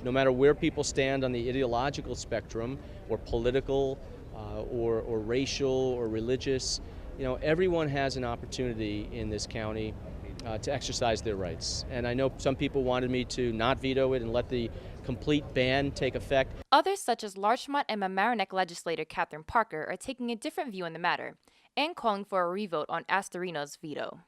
No matter where people stand on the ideological spectrum, or political, or racial, or religious, you know, everyone has an opportunity in this county to exercise their rights. And I know some people wanted me to not veto it and let the complete ban take effect. Others, such as Larchmont and Mamaroneck legislator Catherine Parker, are taking a different view on the matter and calling for a revote on Astorino's veto.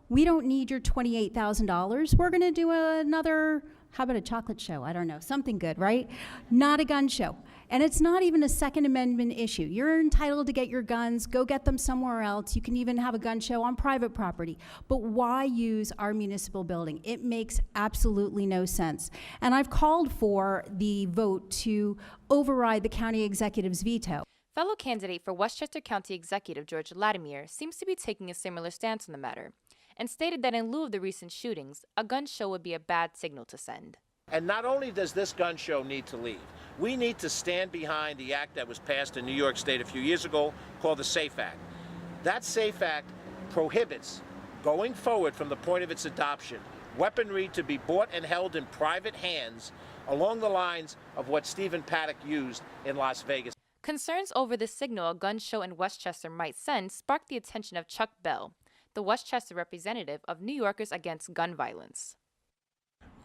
we don't need your $28,000. We're going to do another, how about a chocolate show? I don't know, something good, right? Not a gun show. And it's not even a Second Amendment issue. You're entitled to get your guns, go get them somewhere else. You can even have a gun show on private property. But why use our municipal building? It makes absolutely no sense. And I've called for the vote to override the county executive's veto. Fellow candidate for Westchester County Executive George Latimer seems to be taking a similar stance on the matter, and stated that in lieu of the recent shootings, a gun show would be a bad signal to send. And not only does this gun show need to leave, we need to stand behind the act that was passed in New York State a few years ago called the SAFE Act. That SAFE Act prohibits, going forward from the point of its adoption, weaponry to be bought and held in private hands along the lines of what Stephen Paddock used in Las Vegas. Concerns over the signal a gun show in Westchester might send sparked the attention of Chuck Bell, the Westchester representative of New Yorkers Against Gun Violence.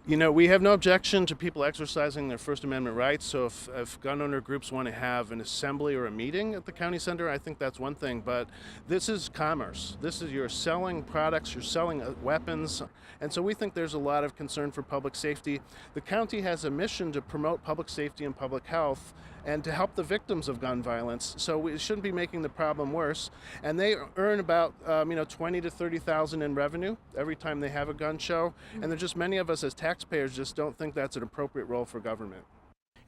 You know, we have no objection to people exercising their First Amendment rights, so if gun owner groups want to have an assembly or a meeting at the county center, I think that's one thing, but this is commerce. This is, you're selling products, you're selling weapons, and so we think there's a lot of concern for public safety. The county has a mission to promote public safety and public health and to help the victims of gun violence, so we shouldn't be making the problem worse. And they earn about $20,000 to $30,000 in revenue every time they have a gun show, and there's just many of us as taxpayers just don't think that's an appropriate role for government.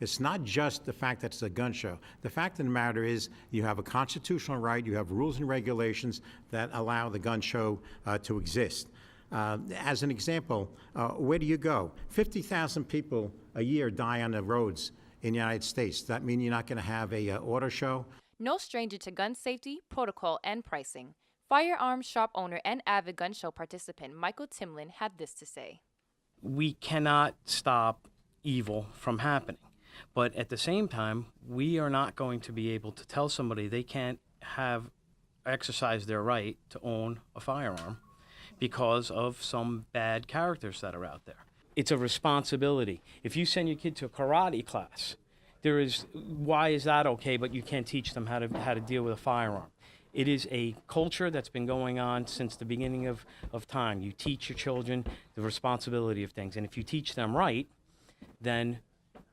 It's not just the fact that it's a gun show. The fact of the matter is you have a constitutional right, you have rules and regulations that allow the gun show to exist. As an example, where do you go? 50,000 people a year die on the roads in the United States. Does that mean you're not going to have a auto show? No stranger to gun safety, protocol, and pricing, firearms shop owner and avid gun show participant Michael Timlin had this to say. We cannot stop evil from happening, but at the same time, we are not going to be able to tell somebody they can't exercise their right to own a firearm because of some bad characters that are out there. It's a responsibility. If you send your kid to a karate class, why is that okay, but you can't teach them how to deal with a firearm? It is a culture that's been going on since the beginning of time. You teach your children the responsibility of things, and if you teach them right, then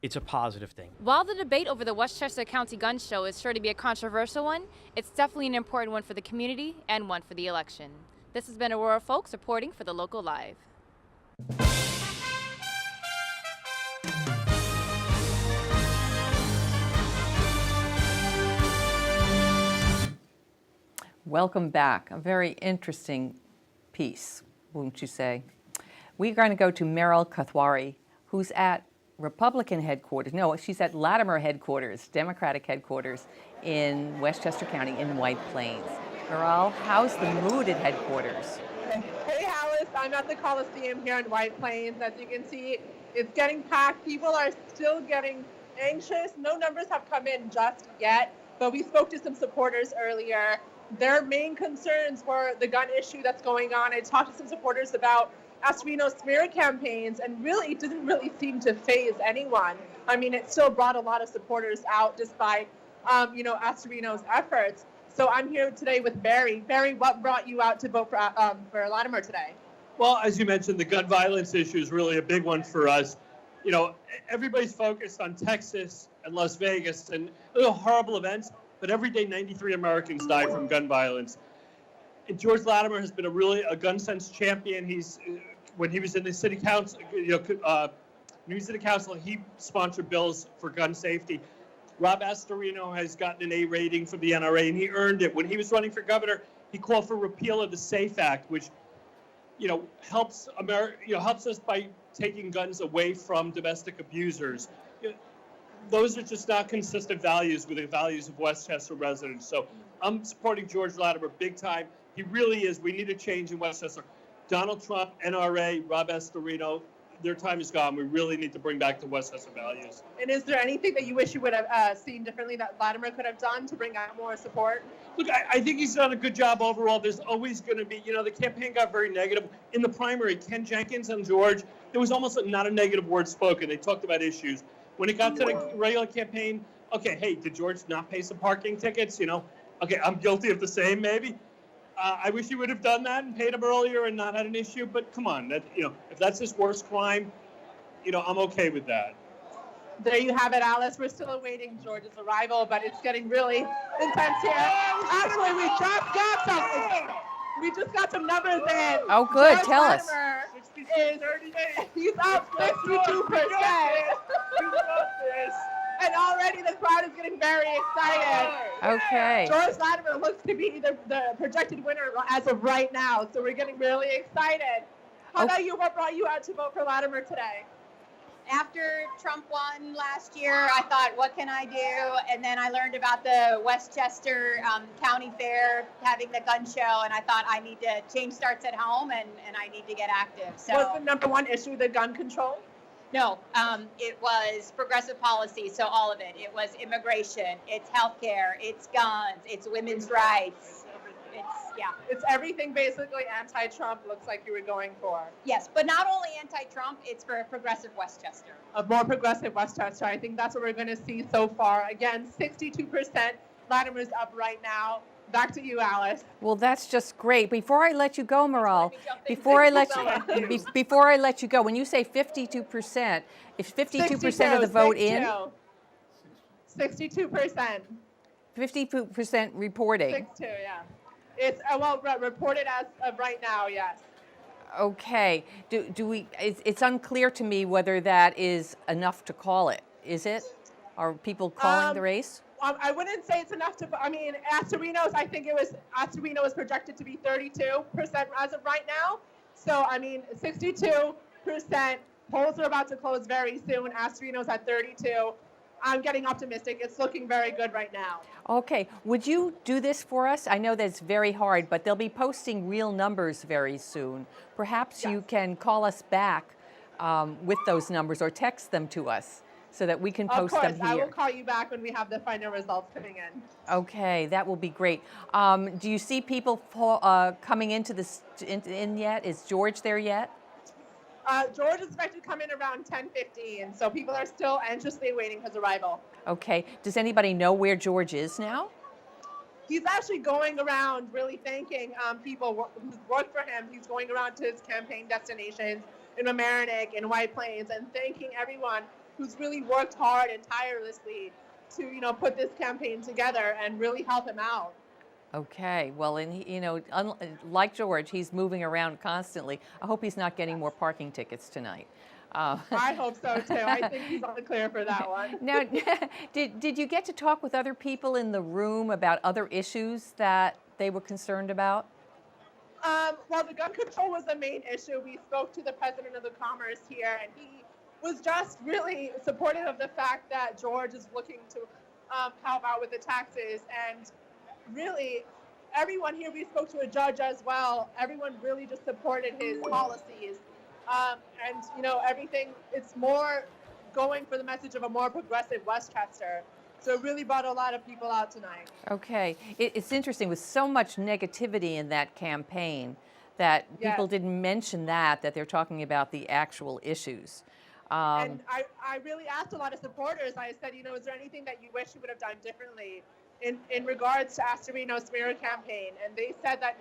it's a positive thing. While the debate over the Westchester County Gun Show is sure to be a controversial one, it's definitely an important one for the community and one for the election. This has been Aurora Folks reporting for the Local Live. Welcome back. A very interesting piece, wouldn't you say? We're going to go to Meryl Kathwari, who's at Republican headquarters. No, she's at Latimer headquarters, Democratic headquarters in Westchester County in White Plains. Meryl, how's the mood at headquarters? Hey, Alice. I'm at the Coliseum here in White Plains. As you can see, it's getting packed. People are still getting anxious. No numbers have come in just yet, but we spoke to some supporters earlier. Their main concerns were the gun issue that's going on. I talked to some supporters about Astorino's smear campaigns, and really, it didn't really seem to faze anyone. I mean, it still brought a lot of supporters out despite, Astorino's efforts. So I'm here today with Barry. Barry, what brought you out to vote for Latimer today? Well, as you mentioned, the gun violence issue is really a big one for us. You know, everybody's focused on Texas and Las Vegas and horrible events. But every day, 93 Americans die from gun violence. And George Latimer has been a gun sense champion. When he was in the city council, New City Council, he sponsored bills for gun safety. Rob Astorino has gotten an A rating from the NRA, and he earned it. When he was running for governor, he called for repeal of the SAFE Act, which, helps us by taking guns away from domestic abusers. Those are just not consistent values with the values of Westchester residents. So I'm supporting George Latimer big time. He really is. We need a change in Westchester. Donald Trump, NRA, Rob Astorino, their time is gone. We really need to bring back the Westchester values. And is there anything that you wish you would have seen differently that Latimer could have done to bring out more support? Look, I think he's done a good job overall. There's always going to be, the campaign got very negative. In the primary, Ken Jenkins and George, there was almost not a negative word spoken. They talked about issues. When it got to the regular campaign, okay, hey, did George not pay some parking tickets? Okay, I'm guilty of the same maybe. I wish you would have done that and paid him earlier and not had an issue. But come on, if that's his worst crime, I'm okay with that. There you have it, Alice. We're still awaiting George's arrival, but it's getting really intense here. Actually, we just got some numbers in. Oh, good. George Tell us. Latimer he's up 52%. And already the crowd is getting very excited. Okay. George Latimer looks to be the projected winner as of right now, so we're getting really excited. How about you? What brought you out to vote for Latimer today? After Trump won last year, I thought, what can I do? And then I learned about the Westchester County Fair having the gun show, and I thought I need to change starts at home, and I need to get active. So was the number one issue the gun control? No, it was progressive policy, so all of it. It was immigration, it's healthcare, it's guns, it's women's rights. It's everything basically anti-Trump looks like you were going for. Yes, but not only anti-Trump, it's for progressive Westchester. A more progressive Westchester. I think that's what we're going to see so far. Again, 62%. Latimer's up right now. Back to you, Alice. Well, that's just great. Before I let you go, Maral, before I let you go, when you say 52%, is 52% of the vote in? 62%. 50% reporting. 62, yeah. It's reported as of right now, yes. Okay. Do we? It's unclear to me whether that is enough to call it. Is it? Are people calling the race? I wouldn't say it's enough to. I mean, Astorino's. I think Astorino is projected to be 32% as of right now. So I mean, 62%. Polls are about to close very soon. Astorino's at 32%. I'm getting optimistic. It's looking very good right now. Okay. Would you do this for us? I know that it's very hard, but they'll be posting real numbers very soon. Perhaps you can call us back with those numbers or text them to us so that we can post them here. Of course. I will call you back when we have the final results coming in. Okay. That will be great. Do you see people coming into in yet? Is George there yet? George is expected to come in around 10:15, so people are still anxiously awaiting his arrival. Okay. Does anybody know where George is now? He's actually going around really thanking people who's worked for him. He's going around to his campaign destinations in Mamaroneck and White Plains and thanking everyone who's really worked hard and tirelessly to put this campaign together and really help him out. Okay, well, and like George, he's moving around constantly. I hope he's not getting more parking tickets tonight. I hope so too. I think he's on the clear for that one. Now, did you get to talk with other people in the room about other issues that they were concerned about? Well, the gun control was the main issue. We spoke to the president of the Commerce here, and he was just really supportive of the fact that George is looking to help out with the taxes. And really, everyone here, we spoke to a judge as well, everyone really just supported his policies. And everything, it's more going for the message of a more progressive Westchester. So it really brought a lot of people out tonight. Okay. It's interesting, with so much negativity in that campaign, that people didn't mention that they're talking about the actual issues. And I really asked a lot of supporters, I said, is there anything that you wish you would have done differently in regards to Astorino's smear campaign? And they said that,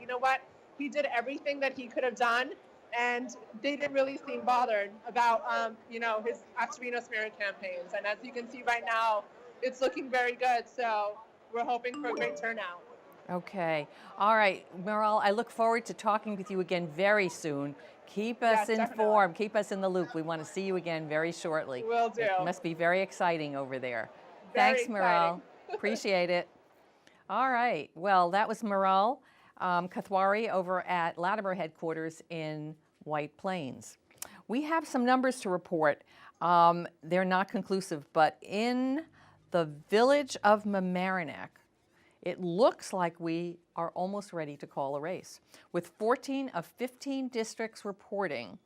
he did everything that he could have done, and they didn't really seem bothered about, his Astorino smear campaigns. And as you can see right now, it's looking very good. So we're hoping for a great turnout. Okay. All right, Maral, I look forward to talking with you again very soon. Keep us informed. Keep us in the loop. We want to see you again very shortly. Will do. It must be very exciting over there. Very Thanks, Maral. Appreciate it. All right. Well, that was Maral Kathwari over at Latimer headquarters in White Plains. We have some numbers to report. They're not conclusive, but in the village of Mamaroneck, it looks like we are almost ready to call a race. With 14 of 15 districts reporting,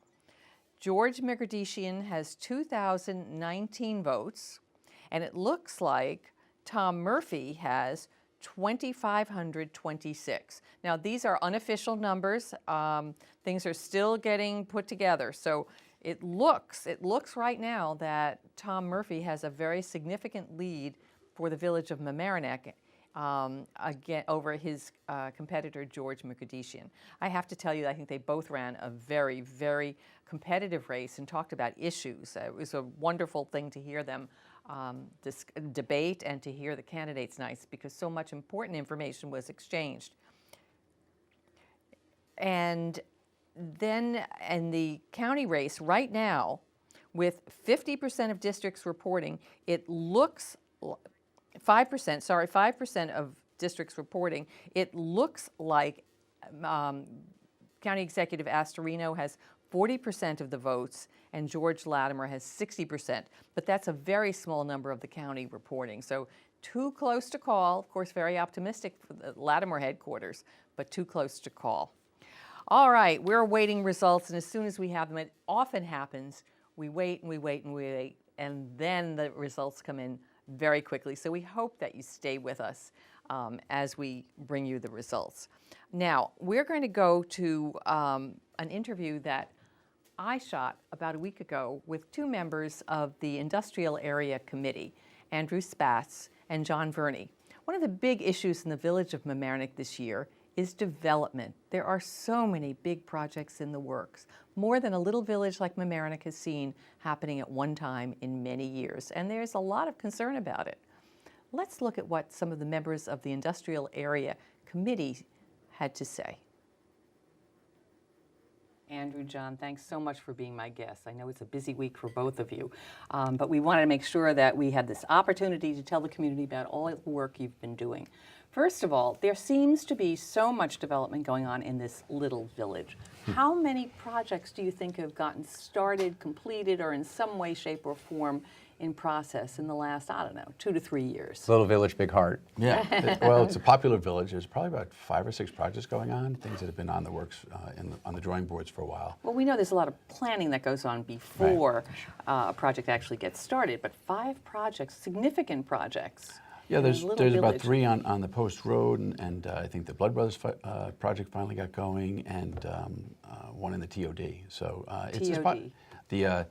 George Megredishian has 2,019 votes, and it looks like Tom Murphy has 2,526. Now, these are unofficial numbers. Things are still getting put together. So it looks right now that Tom Murphy has a very significant lead for the village of Mamaroneck. again over his competitor George Makadishian. I have to tell you, I think they both ran a very, very competitive race and talked about issues. It was a wonderful thing to hear them debate and to hear the candidates nice, because so much important information was exchanged. And then in the county race right now, with 50% of districts reporting, it looks 5% of districts reporting, it looks like County Executive Astorino has 40% of the votes and George Latimer has 60%, but that's a very small number of the county reporting. So too close to call, of course very optimistic for the Latimer headquarters, but too close to call. All right, we're awaiting results, and as soon as we have them, it often happens, we wait and we wait and we wait, and then the results come in very quickly. So we hope that you stay with us as we bring you the results. Now, we're going to go to an interview that I shot about a week ago with two members of the Industrial Area Committee, Andrew Spatz and John Verney. One of the big issues in the village of Mamaroneck this year is development. There are so many big projects in the works, more than a little village like Mamaroneck has seen happening at one time in many years, and there's a lot of concern about it. Let's look at what some of the members of the Industrial Area Committee had to say. Andrew, John, thanks so much for being my guest. I know it's a busy week for both of you, but we wanted to make sure that we had this opportunity to tell the community about all the work you've been doing. First of all, there seems to be so much development going on in this little village. How many projects do you think have gotten started, completed, or in some way, shape, or form in process in the last, I don't know, 2 to 3 years? Little village, big heart. Yeah. Well, it's a popular village. There's probably about 5 or 6 projects going on, things that have been on the works, on the drawing boards for a while. Well, we know there's a lot of planning that goes on before a project actually gets started, but 5 projects, significant projects. Yeah, there's about 3 on the Post Road, and I think the Blood Brothers project finally got going, and 1 in the TOD. So it's the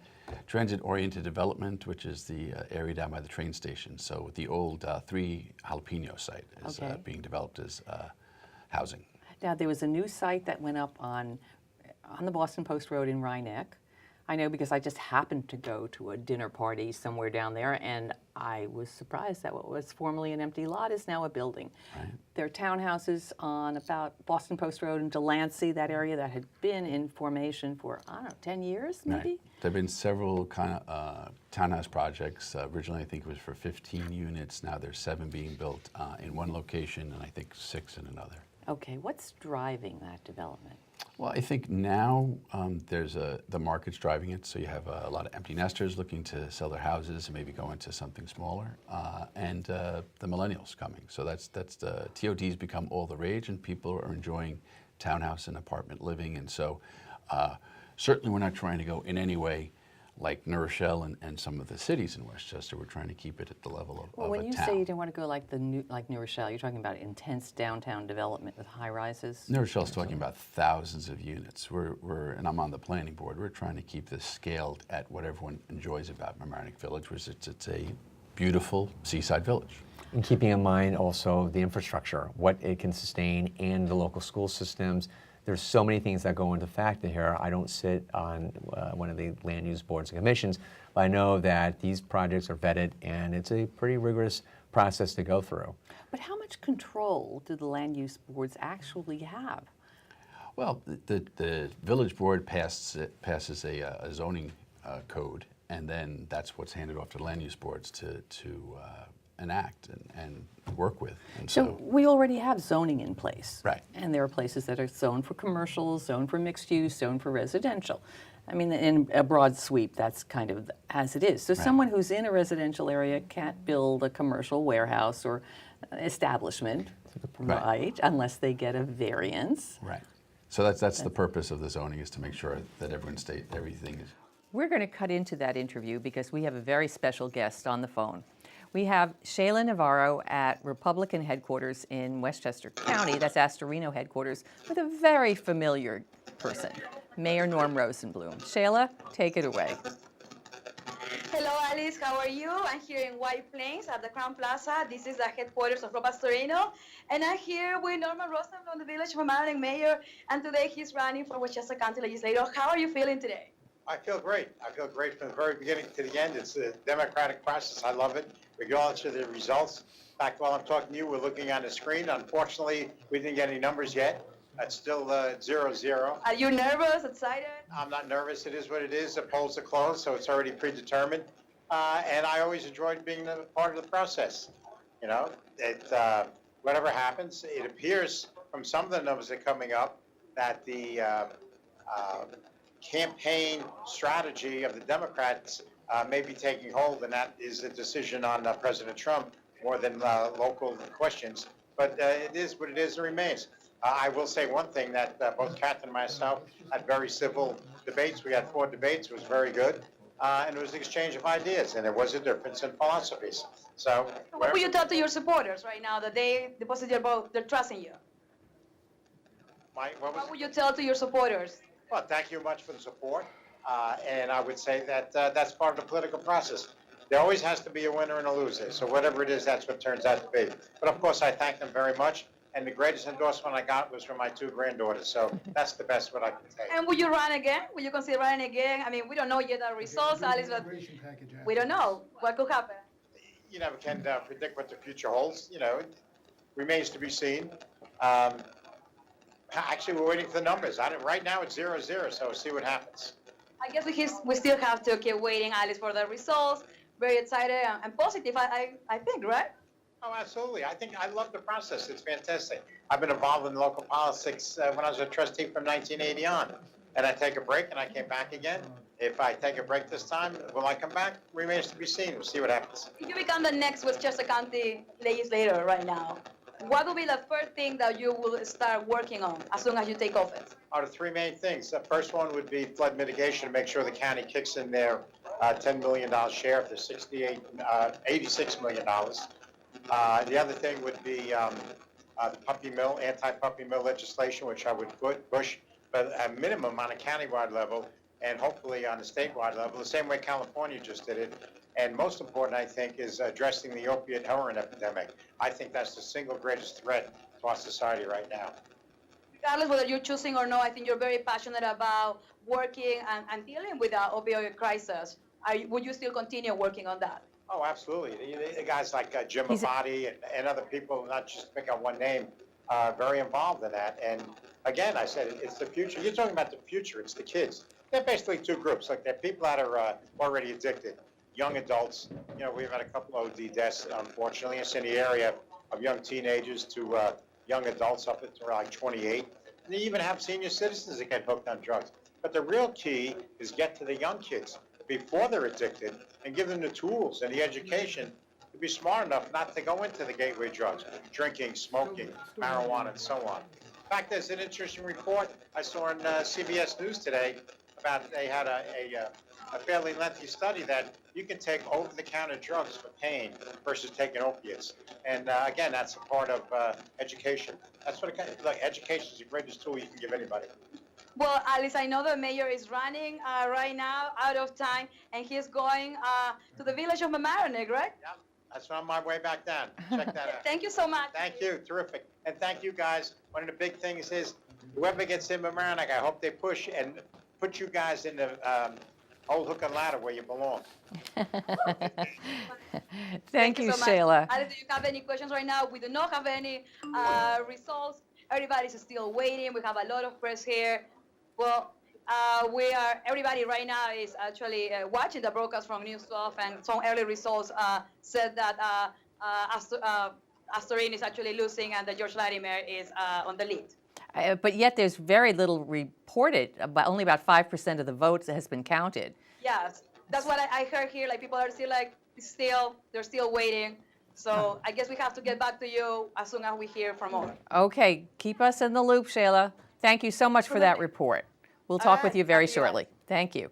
transit-oriented development, which is the area down by the train station. So the old 3 Jalapeno site is being developed as housing. Now, there was a new site that went up on the Boston Post Road in Rhinebeck. I know because I just happened to go to a dinner party somewhere down there, and I was surprised that what was formerly an empty lot is now a building. Right. There are townhouses on about Boston Post Road in Delancey, that area that had been in formation for, I don't know, 10 years maybe? Right. There have been several kind of townhouse projects. Originally, I think it was for 15 units. Now there's 7 being built in one location, and I think 6 in another. Okay, what's driving that development? Well, I think now the market's driving it, so you have a lot of empty nesters looking to sell their houses and maybe go into something smaller, and the millennials coming. So that's the TOD's become all the rage, and people are enjoying townhouse and apartment living, and so certainly we're not trying to go in any way like New Rochelle and some of the cities in Westchester. We're trying to keep it at the level of a town. Well, when you say you don't want to go like New Rochelle, you're talking about intense downtown development with high rises? New Rochelle's talking about thousands of units. And I'm on the planning board. We're trying to keep this scaled at what everyone enjoys about Mamaroneck Village, which it's a beautiful seaside village. And keeping in mind also the infrastructure, what it can sustain, and the local school systems. There's so many things that go into factor here. I don't sit on one of the land use boards and commissions, but I know that these projects are vetted, and it's a pretty rigorous process to go through. But how much control do the land use boards actually have? Well, the village board passes a zoning code, and then that's what's handed off to the land use boards to enact and work with. And so we already have zoning in place. Right. And there are places that are zoned for commercial, zoned for mixed use, zoned for residential. I mean, in a broad sweep, that's kind of as it is. So someone who's in a residential area can't build a commercial warehouse or establishment, right, unless they get a variance. Right. So that's the purpose of the zoning, is to make sure that everything is. We're going to cut into that interview because we have a very special guest on the phone. We have Shayla Navarro at Republican headquarters in Westchester County, that's Astorino headquarters, with a very familiar person, Mayor Norm Rosenblum. Shayla, take it away. Hello, Alice, how are you? I'm here in White Plains at the Crown Plaza. This is the headquarters of Rob Astorino. And I'm here with Norman Rosen from the Village of Mamaroneck Mayor. And today he's running for Westchester County Legislator. How are you feeling today? I feel great. I feel great from the very beginning to the end. It's a democratic process. I love it, regardless of the results. In fact, while I'm talking to you, we're looking on the screen. Unfortunately, we didn't get any numbers yet. It's still 0-0. Are you nervous, excited? I'm not nervous. It is what it is. The polls are closed, so it's already predetermined. And I always enjoyed being a part of the process. You know, whatever happens, it appears from some of the numbers that are coming up that the campaign strategy of the Democrats may be taking hold, and that is a decision on President Trump more than local questions. But it is what it is and remains. I will say one thing, that both Catherine and myself had very civil debates. We had 4 debates. It was very good. And it was an exchange of ideas, and there was a difference in philosophies. So what would you tell to your supporters right now that they deposit their vote, their trust in you? What would you tell to your supporters? Well, thank you much for the support. And I would say that that's part of the political process. There always has to be a winner and a loser. So whatever it is, that's what it turns out to be. But of course, I thank them very much. And the greatest endorsement I got was from my 2 granddaughters. So that's the best what I can say. And will you run again? Will you consider running again? I mean, we don't know yet the results, Alice, but we don't know what could happen. You never can predict what the future holds. You know, it remains to be seen. Actually, we're waiting for the numbers. Right now, it's 0-0, so we'll see what happens. I guess we still have to keep waiting, Alice, for the results. Very excited and positive, I think, right? Oh, absolutely. I love the process. It's fantastic. I've been involved in local politics when I was a trustee from 1980 on. And I take a break, and I came back again. If I take a break this time, will I come back? Remains to be seen. We'll see what happens. If you become the next Westchester County legislator right now, what will be the first thing that you will start working on as soon as you take office? The 3 main things. The first one would be flood mitigation, to make sure the county kicks in their $10 million share of the $86 million. The other thing would be the puppy mill, anti-puppy mill legislation, which I would push, but at minimum on a countywide level and hopefully on a statewide level, the same way California just did it. And most important, I think, is addressing the opiate heroin epidemic. I think that's the single greatest threat to our society right now. Regardless whether you're choosing or not, I think you're very passionate about working and dealing with the opioid crisis. Would you still continue working on that? Oh, absolutely. The guys like Jim Abadi and other people, not just to pick out one name, very involved in that. And again, I said, it's the future. You're talking about the future. It's the kids. They're basically 2 groups. Like, they're people that are already addicted, young adults. You know, we've had a couple OD deaths, unfortunately. It's in the area of young teenagers to young adults up to like 28. And they even have senior citizens that get hooked on drugs. But the real key is get to the young kids before they're addicted and give them the tools and the education to be smart enough not to go into the gateway drugs, drinking, smoking, marijuana, and so on. In fact, there's an interesting report I saw on CBS News today about they had a fairly lengthy study that you can take over-the-counter drugs for pain versus taking opiates. And again, that's a part of education. That's what look, education is the greatest tool you can give anybody. Well, Alice, I know the mayor is running right now, out of time, and he's going to the village of Mamaroneck, right? Yeah, that's on my way back down. Check that out. Thank you so much. Thank you. Terrific. And thank you, guys. One of the big things is whoever gets in Mamaroneck, I hope they push and put you guys in the old hook and ladder where you belong. Thank you, so much. Shayla. Alice, do you have any questions right now? We do not have any results. Everybody's still waiting. We have a lot of press here. Well, everybody right now is actually watching the broadcast from News 12, and some early results said that Astorino is actually losing and that George Latimer is on the lead. But yet there's very little reported. Only about 5% of the votes has been counted. Yes, that's what I heard here. Like, people are still they're still waiting. So I guess we have to get back to you as soon as we hear from more. Okay, keep us in the loop, Shayla. Thank you so much for that report. We'll talk with you very shortly. Thank you.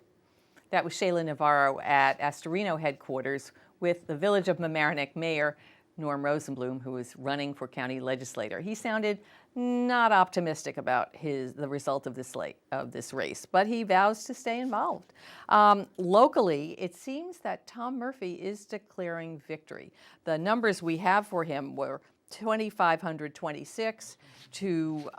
That was Shayla Navarro at Astorino headquarters with the Village of Mamaroneck Mayor Norm Rosenblum, who is running for county legislator. He sounded not optimistic about the result of this race, but he vows to stay involved. Locally, it seems that Tom Murphy is declaring victory. The numbers we have for him were 2,526 to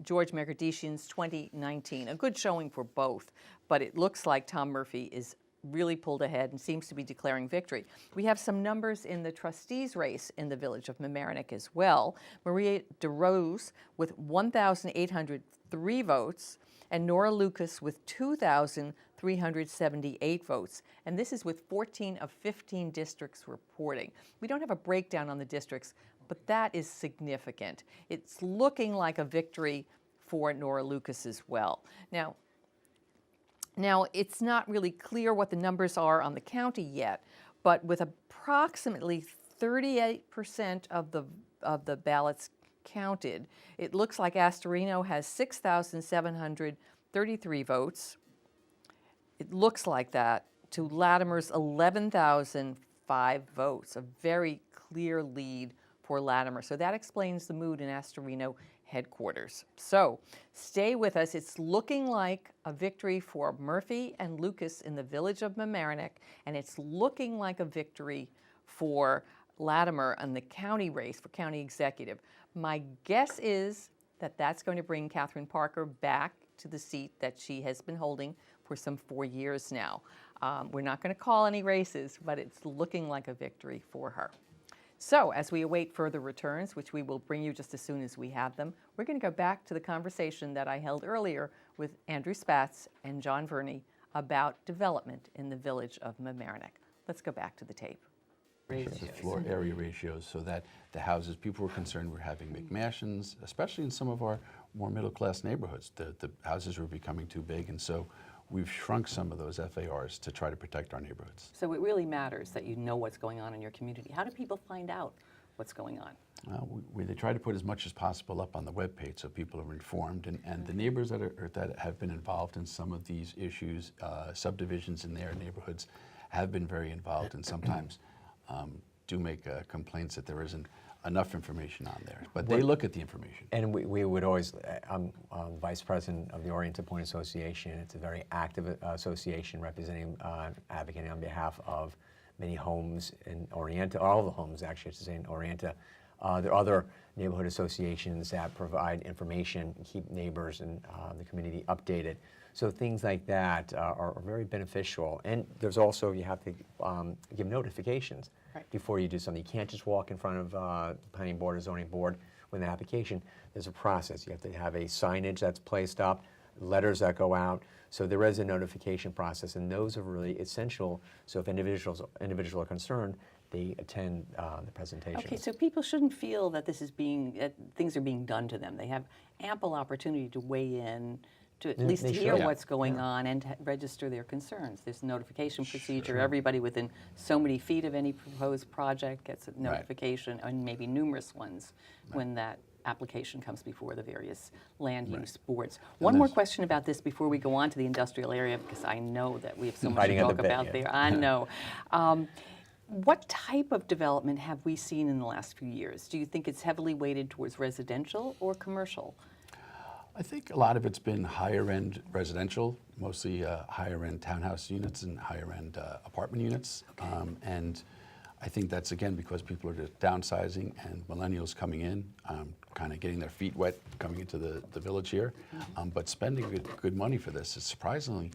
George Megredician's 2019. A good showing for both, but it looks like Tom Murphy is really pulled ahead and seems to be declaring victory. We have some numbers in the trustees race in the village of Mamaroneck as well. Maria DeRose with 1,803 votes and Nora Lucas with 2,378 votes. And this is with 14 of 15 districts reporting. We don't have a breakdown on the districts, but that is significant. It's looking like a victory for Nora Lucas as well. Now, it's not really clear what the numbers are on the county yet, but with approximately 38% of the ballots counted, it looks like Astorino has 6,733 votes. It looks like that, to Latimer's 11,005 votes, a very clear lead for Latimer. So that explains the mood in Astorino headquarters. So stay with us. It's looking like a victory for Murphy and Lucas in the village of Mamaroneck, and it's looking like a victory for Latimer on the county race for county executive. My guess is that that's going to bring Catherine Parker back to the seat that she has been holding for some 4 years now. We're not going to call any races, but it's looking like a victory for her. So as we await further returns, which we will bring you just as soon as we have them, we're going to go back to the conversation that I held earlier with Andrew Spatz and John Verney about development in the village of Mamaroneck. Let's go back to the tape. The floor area ratios, so that the houses, people were concerned we're having McMansions, especially in some of our more middle-class neighborhoods. The houses were becoming too big, and so we've shrunk some of those FARs to try to protect our neighborhoods. So it really matters that you know what's going on in your community. How do people find out what's going on? They try to put as much as possible up on the webpage so people are informed, and the neighbors that have been involved in some of these issues, subdivisions in their neighborhoods, have been very involved, and sometimes do make complaints that there isn't enough information on there, but they look at the information. And we would always, I'm vice president of the Orienta Point Association. It's a very active association representing, advocating on behalf of many homes in Orienta, all the homes actually, I should say, in Orienta. There are other neighborhood associations that provide information, keep neighbors and the community updated. So things like that are very beneficial. And there's also, you have to give notifications before you do something. You can't just walk in front of the planning board or zoning board with an application. There's a process. You have to have a signage that's placed up, letters that go out. So there is a notification process, and those are really essential. So if individuals are concerned, they attend the presentation. Okay, so people shouldn't feel that this is things are being done to them. They have ample opportunity to weigh in, to at least hear what's going on and to register their concerns. There's a notification procedure. Everybody within so many feet of any proposed project gets a notification, and maybe numerous ones when that application comes before the various land use boards. One more question about this before we go on to the industrial area, because I know that we have so much to talk about there. I know. What type of development have we seen in the last few years? Do you think it's heavily weighted towards residential or commercial? I think a lot of it's been higher-end residential, mostly higher-end townhouse units and higher-end apartment units. And I think that's, again, because people are just downsizing and millennials coming in, kind of getting their feet wet coming into the village here. But spending good money for this is surprisingly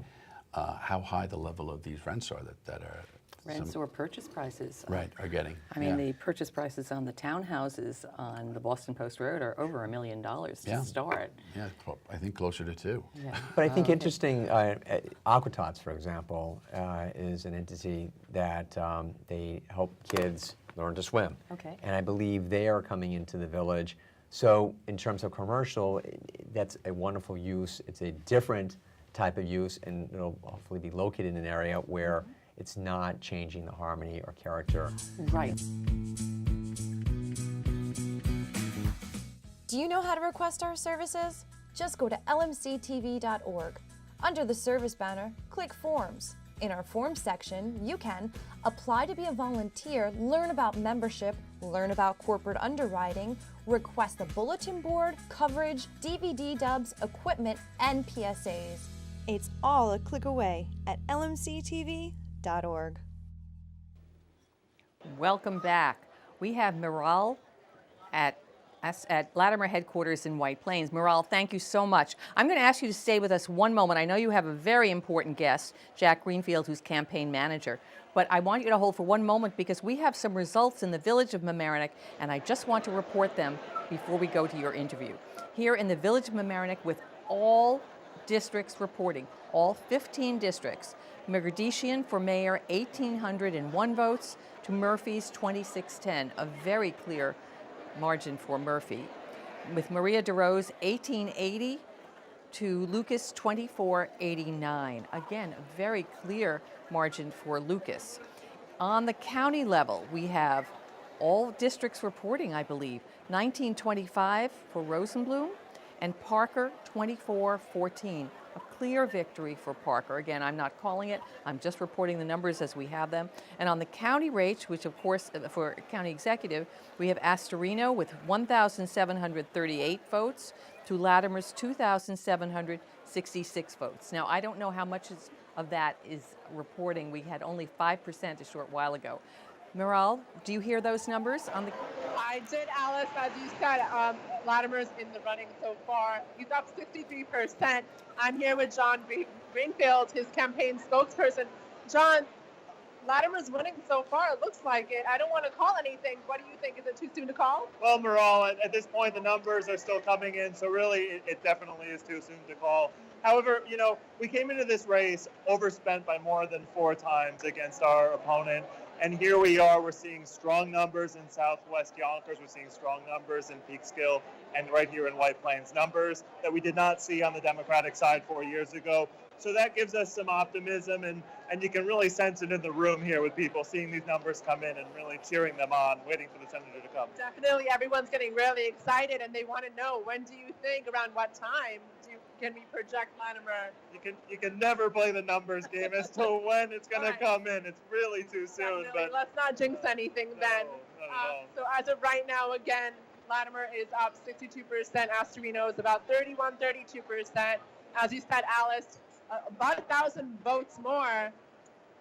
how high the level of these rents are that are Rents or purchase prices. Are getting. I mean, the purchase prices on the townhouses on the Boston Post Road are over $1 million to start. Yeah, I think closer to 2. Yeah. But I think interesting, Aquatots, for example, is an entity that they help kids learn to swim. Okay. And I believe they are coming into the village. So in terms of commercial, that's a wonderful use. It's a different type of use, and it'll hopefully be located in an area where it's not changing the harmony or character. Right. Do you know how to request our services? Just go to LMCTV.org. Under the service banner, click Forms. In our form section, you can apply to be a volunteer, learn about membership, learn about corporate underwriting, request a bulletin board, coverage, DVD dubs, equipment, and PSAs. It's all a click away at lmctv.org. Welcome back. We have Miral at Latimer headquarters in White Plains. Miral, thank you so much. I'm going to ask you to stay with us one moment. I know you have a very important guest, Jack Greenfield, who's campaign manager. But I want you to hold for one moment because we have some results in the village of Mamaroneck, and I just want to report them before we go to your interview. Here in the village of Mamaroneck, with all districts reporting, all 15 districts, Mogadishian for mayor, 1,801 votes to Murphy's 2,610, a very clear margin for Murphy. With Maria DeRose, 1,880 to Lucas, 2,489. Again, a very clear margin for Lucas. On the county level, we have all districts reporting, I believe, 1925 for Rosenblum and Parker, 2414. A clear victory for Parker. Again, I'm not calling it, I'm just reporting the numbers as we have them. And on the county rates, which of course for county executive, we have Astorino with 1,738 votes to Latimer's 2,766 votes. Now, I don't know how much of that is reporting. We had only 5% a short while ago. Miral, do you hear those numbers on the? I did, Alice. As you said, Latimer's in the running so far. He's up 63%. I'm here with John Greenfield, his campaign spokesperson. John, Latimer's winning so far. It looks like it. I don't want to call anything. What do you think? Is it too soon to call? Well, Miral, at this point, the numbers are still coming in, so really, it definitely is too soon to call. However, you know, we came into this race overspent by more than 4 times against our opponent. And here we are, we're seeing strong numbers in Southwest Yonkers, we're seeing strong numbers in Peekskill, and right here in White Plains, numbers that we did not see on the Democratic side 4 years ago. So that gives us some optimism, and you can really sense it in the room here with people seeing these numbers come in and really cheering them on, waiting for the senator to come. Definitely, everyone's getting really excited, and they want to know, when do you think, around what time can we project Latimer? You can never play the numbers game as to when it's going to come in. It's really too soon. Definitely. But let's not jinx anything then. So as of right now, again, Latimer is up 62%. Astorino is about 32%. As you said, Alice, about 1,000 votes more.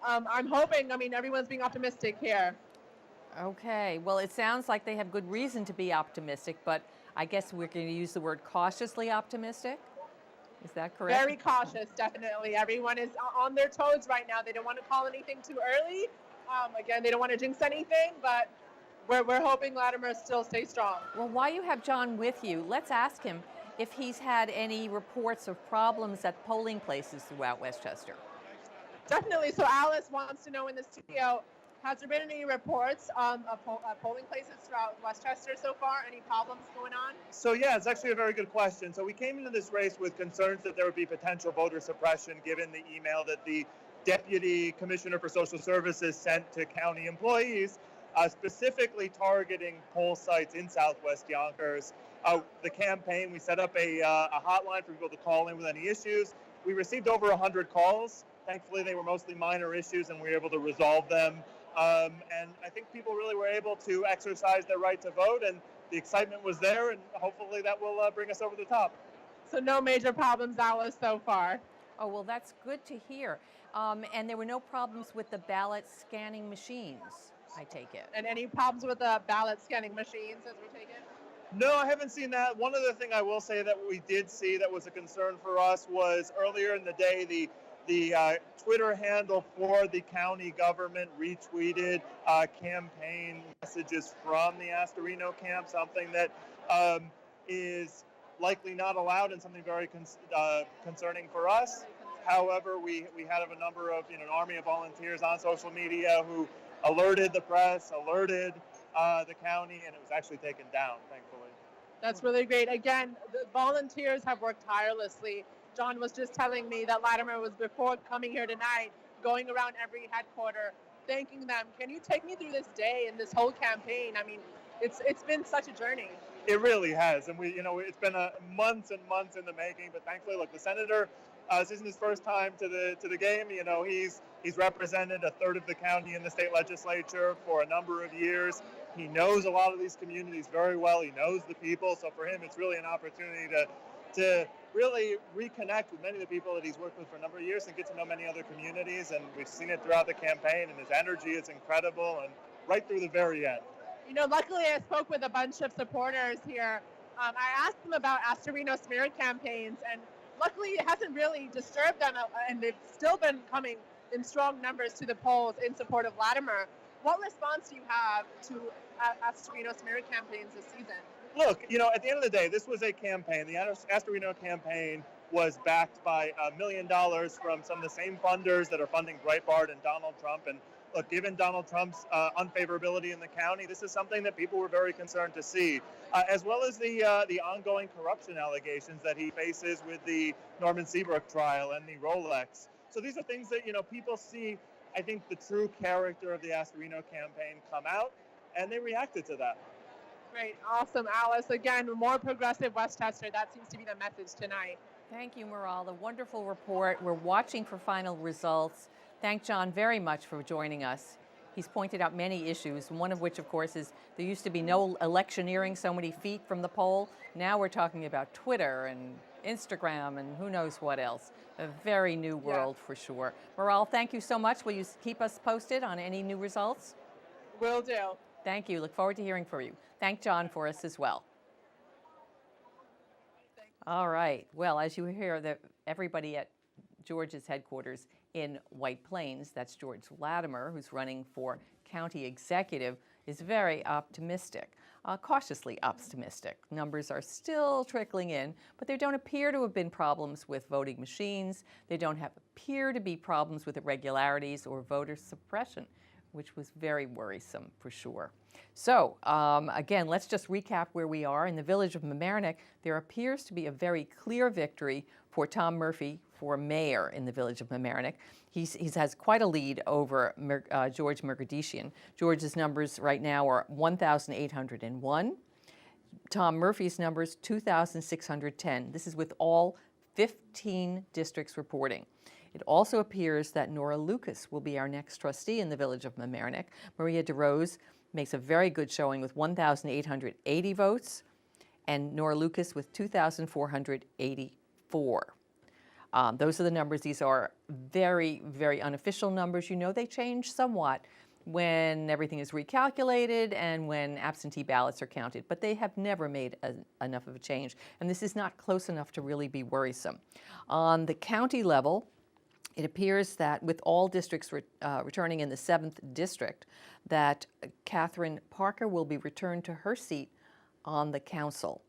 I'm hoping, everyone's being optimistic here. Okay, well, it sounds like they have good reason to be optimistic, but I guess we're going to use the word cautiously optimistic. Is that correct? Very cautious, definitely. Everyone is on their toes right now. They don't want to call anything too early. Again, they don't want to jinx anything, but we're hoping Latimer still stays strong. Well, while you have John with you, let's ask him if he's had any reports of problems at polling places throughout Westchester. Definitely. So Alice wants to know in the studio, has there been any reports of polling places throughout Westchester so far? Any problems going on? So yeah, it's actually a very good question. So we came into this race with concerns that there would be potential voter suppression given the email that the Deputy Commissioner for Social Services sent to county employees, specifically targeting poll sites in Southwest Yonkers. The campaign, we set up a hotline for people to call in with any issues. We received over 100 calls. Thankfully, they were mostly minor issues, and we were able to resolve them. And I think people really were able to exercise their right to vote, and the excitement was there, and hopefully that will bring us over the top. So no major problems, Alice, so far? Oh, well, that's good to hear. And there were no problems with the ballot scanning machines, I take it. And any problems with the ballot scanning machines, as we take it? No, I haven't seen that. One other thing I will say that we did see that was a concern for us was earlier in the day, the Twitter handle for the county government retweeted campaign messages from the Astorino camp, something that is likely not allowed and something very concerning for us. However, we had a number of, an army of volunteers on social media who alerted the press, alerted the county, and it was actually taken down, thankfully. That's really great. Again, the volunteers have worked tirelessly. John was just telling me that Latimer was, before coming here tonight, going around every headquarter, thanking them. Can you take me through this day and this whole campaign? It's been such a journey. It really has, and it's been months and months in the making. But thankfully, look, the senator This isn't his first time to the game. You know, he's represented a third of the county in the state legislature for a number of years. He knows a lot of these communities very well. He knows the people. So for him, it's really an opportunity to really reconnect with many of the people that he's worked with for a number of years and get to know many other communities. And we've seen it throughout the campaign, and his energy is incredible, and right through the very end. You know, luckily I spoke with a bunch of supporters here. I asked them about Astorino's smear campaigns, and luckily it hasn't really disturbed them, and they've still been coming in strong numbers to the polls in support of Latimer. What response do you have to Astorino's smear campaigns this season? Look, you know, at the end of the day, this was a campaign. The Astorino campaign was backed by $1 million from some of the same funders that are funding Breitbart and Donald Trump. And look, given Donald Trump's unfavorability in the county, this is something that people were very concerned to see, as well as the ongoing corruption allegations that he faces with the Norman Seabrook trial and the Rolex. So these are things that, you know, people see, I think, the true character of the Astorino campaign come out, and they reacted to that. Great. Awesome, Alice. Again, more progressive Westchester. That seems to be the message tonight. Thank you, Maral. The wonderful report. We're watching for final results. Thank John very much for joining us. He's pointed out many issues, one of which, of course, is there used to be no electioneering so many feet from the poll. Now we're talking about Twitter and Instagram and who knows what else. A very new world for sure. Maral, thank you so much. Will you keep us posted on any new results? Will do. Thank you. Look forward to hearing from you. Thank John for us as well. All right. Well, as you hear, everybody at George's headquarters in White Plains, that's George Latimer, who's running for county executive, is very optimistic, cautiously optimistic. Numbers are still trickling in, but there don't appear to have been problems with voting machines. There don't appear to be problems with irregularities or voter suppression, which was very worrisome for sure. So again, let's just recap where we are. In the village of Mamaroneck, there appears to be a very clear victory for Tom Murphy for mayor in the village of Mamaroneck. He has quite a lead over George Mergadishian. George's numbers right now are 1,801. Tom Murphy's numbers, 2,610. This is with all 15 districts reporting. It also appears that Nora Lucas will be our next trustee in the village of Mamaroneck. Maria DeRose makes a very good showing with 1,880 votes, and Nora Lucas with 2,484. Those are the numbers. These are very, very unofficial numbers. You know, they change somewhat when everything is recalculated and when absentee ballots are counted, but they have never made enough of a change, and this is not close enough to really be worrisome. On the county level, it appears that with all districts returning in the 7th district, that Catherine Parker will be returned to her seat on the council.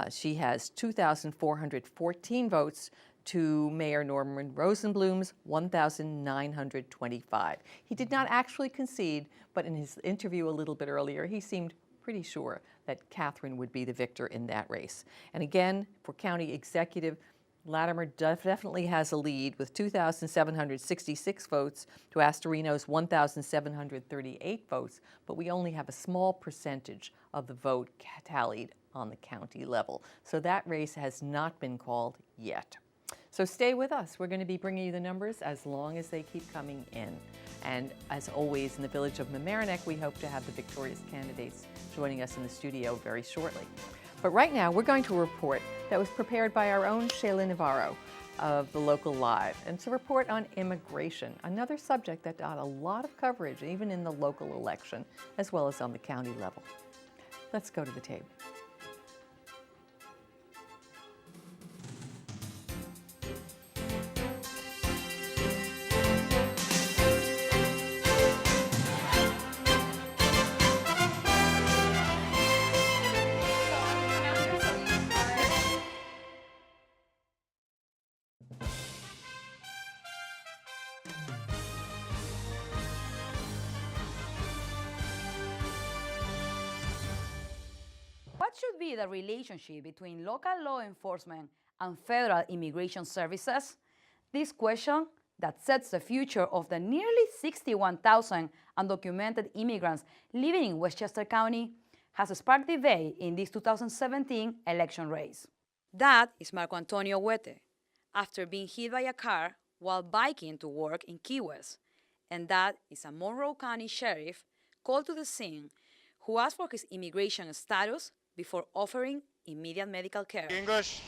She has 2,414 votes to Mayor Norman Rosenblum's 1,925. He did not actually concede, but in his interview a little bit earlier, he seemed pretty sure that Catherine would be the victor in that race. And again, for county executive, Latimer definitely has a lead with 2,766 votes to Astorino's 1,738 votes, but we only have a small percentage of the vote tallied on the county level. So that race has not been called yet. So stay with us. We're going to be bringing you the numbers as long as they keep coming in. And as always, in the village of Mamaroneck, we hope to have the victorious candidates joining us in the studio very shortly. But right now, we're going to a report that was prepared by our own Shayla Navarro of the Local Live. And it's a report on immigration, another subject that got a lot of coverage, even in the local election, as well as on the county level. Let's go to the tape. What should be the relationship between local law enforcement and federal immigration services? This question that sets the future of the nearly 61,000 undocumented immigrants living in Westchester County has sparked debate in this 2017 election race. That is Marco Antonio Huete, after being hit by a car while biking to work in Key West, and that is a Monroe County sheriff called to the scene who asked for his immigration status before offering immediate medical care. English?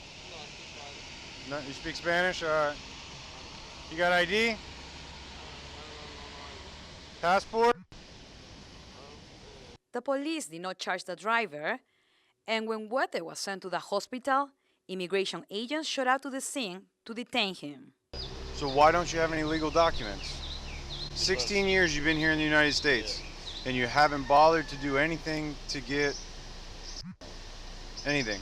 No, you speak Spanish? All right. You got ID? Passport? The police did not charge the driver, and when Huete was sent to the hospital, immigration agents showed up to the scene to detain him. So why don't you have any legal documents? 16 years you've been here in the United States, and you haven't bothered to do anything to get anything.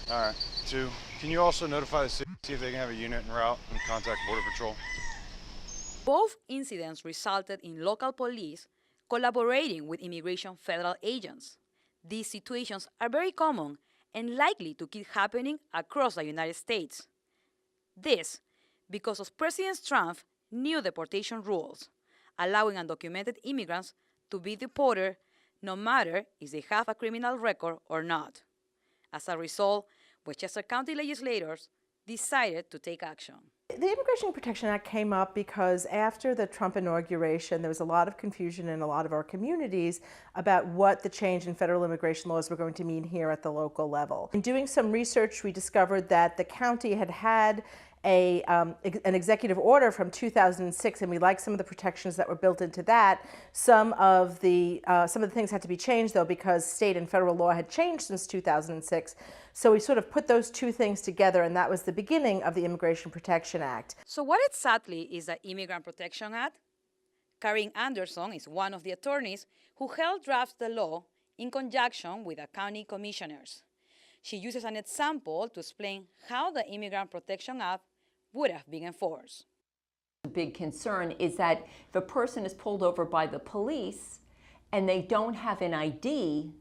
All right. 2, can you also notify the city, see if they can have a unit en route and contact Border Patrol? Both incidents resulted in local police collaborating with immigration federal agents. These situations are very common and likely to keep happening across the United States. This because of President Trump's new deportation rules, allowing undocumented immigrants to be deported no matter if they have a criminal record or not. As a result, Westchester County legislators decided to take action. The Immigration Protection Act came up because after the Trump inauguration, there was a lot of confusion in a lot of our communities about what the change in federal immigration laws were going to mean here at the local level. In doing some research, we discovered that the county had an executive order from 2006, and we liked some of the protections that were built into that. Some of the things had to be changed, though, because state and federal law had changed since 2006. So we sort of put those two things together, and that was the beginning of the Immigration Protection Act. So what exactly is the Immigrant Protection Act? Karen Anderson is one of the attorneys who helped draft the law in conjunction with the county commissioners. She uses an example to explain how the Immigrant Protection Act would have been enforced. The big concern is that if a person is pulled over by the police and they don't have an ID,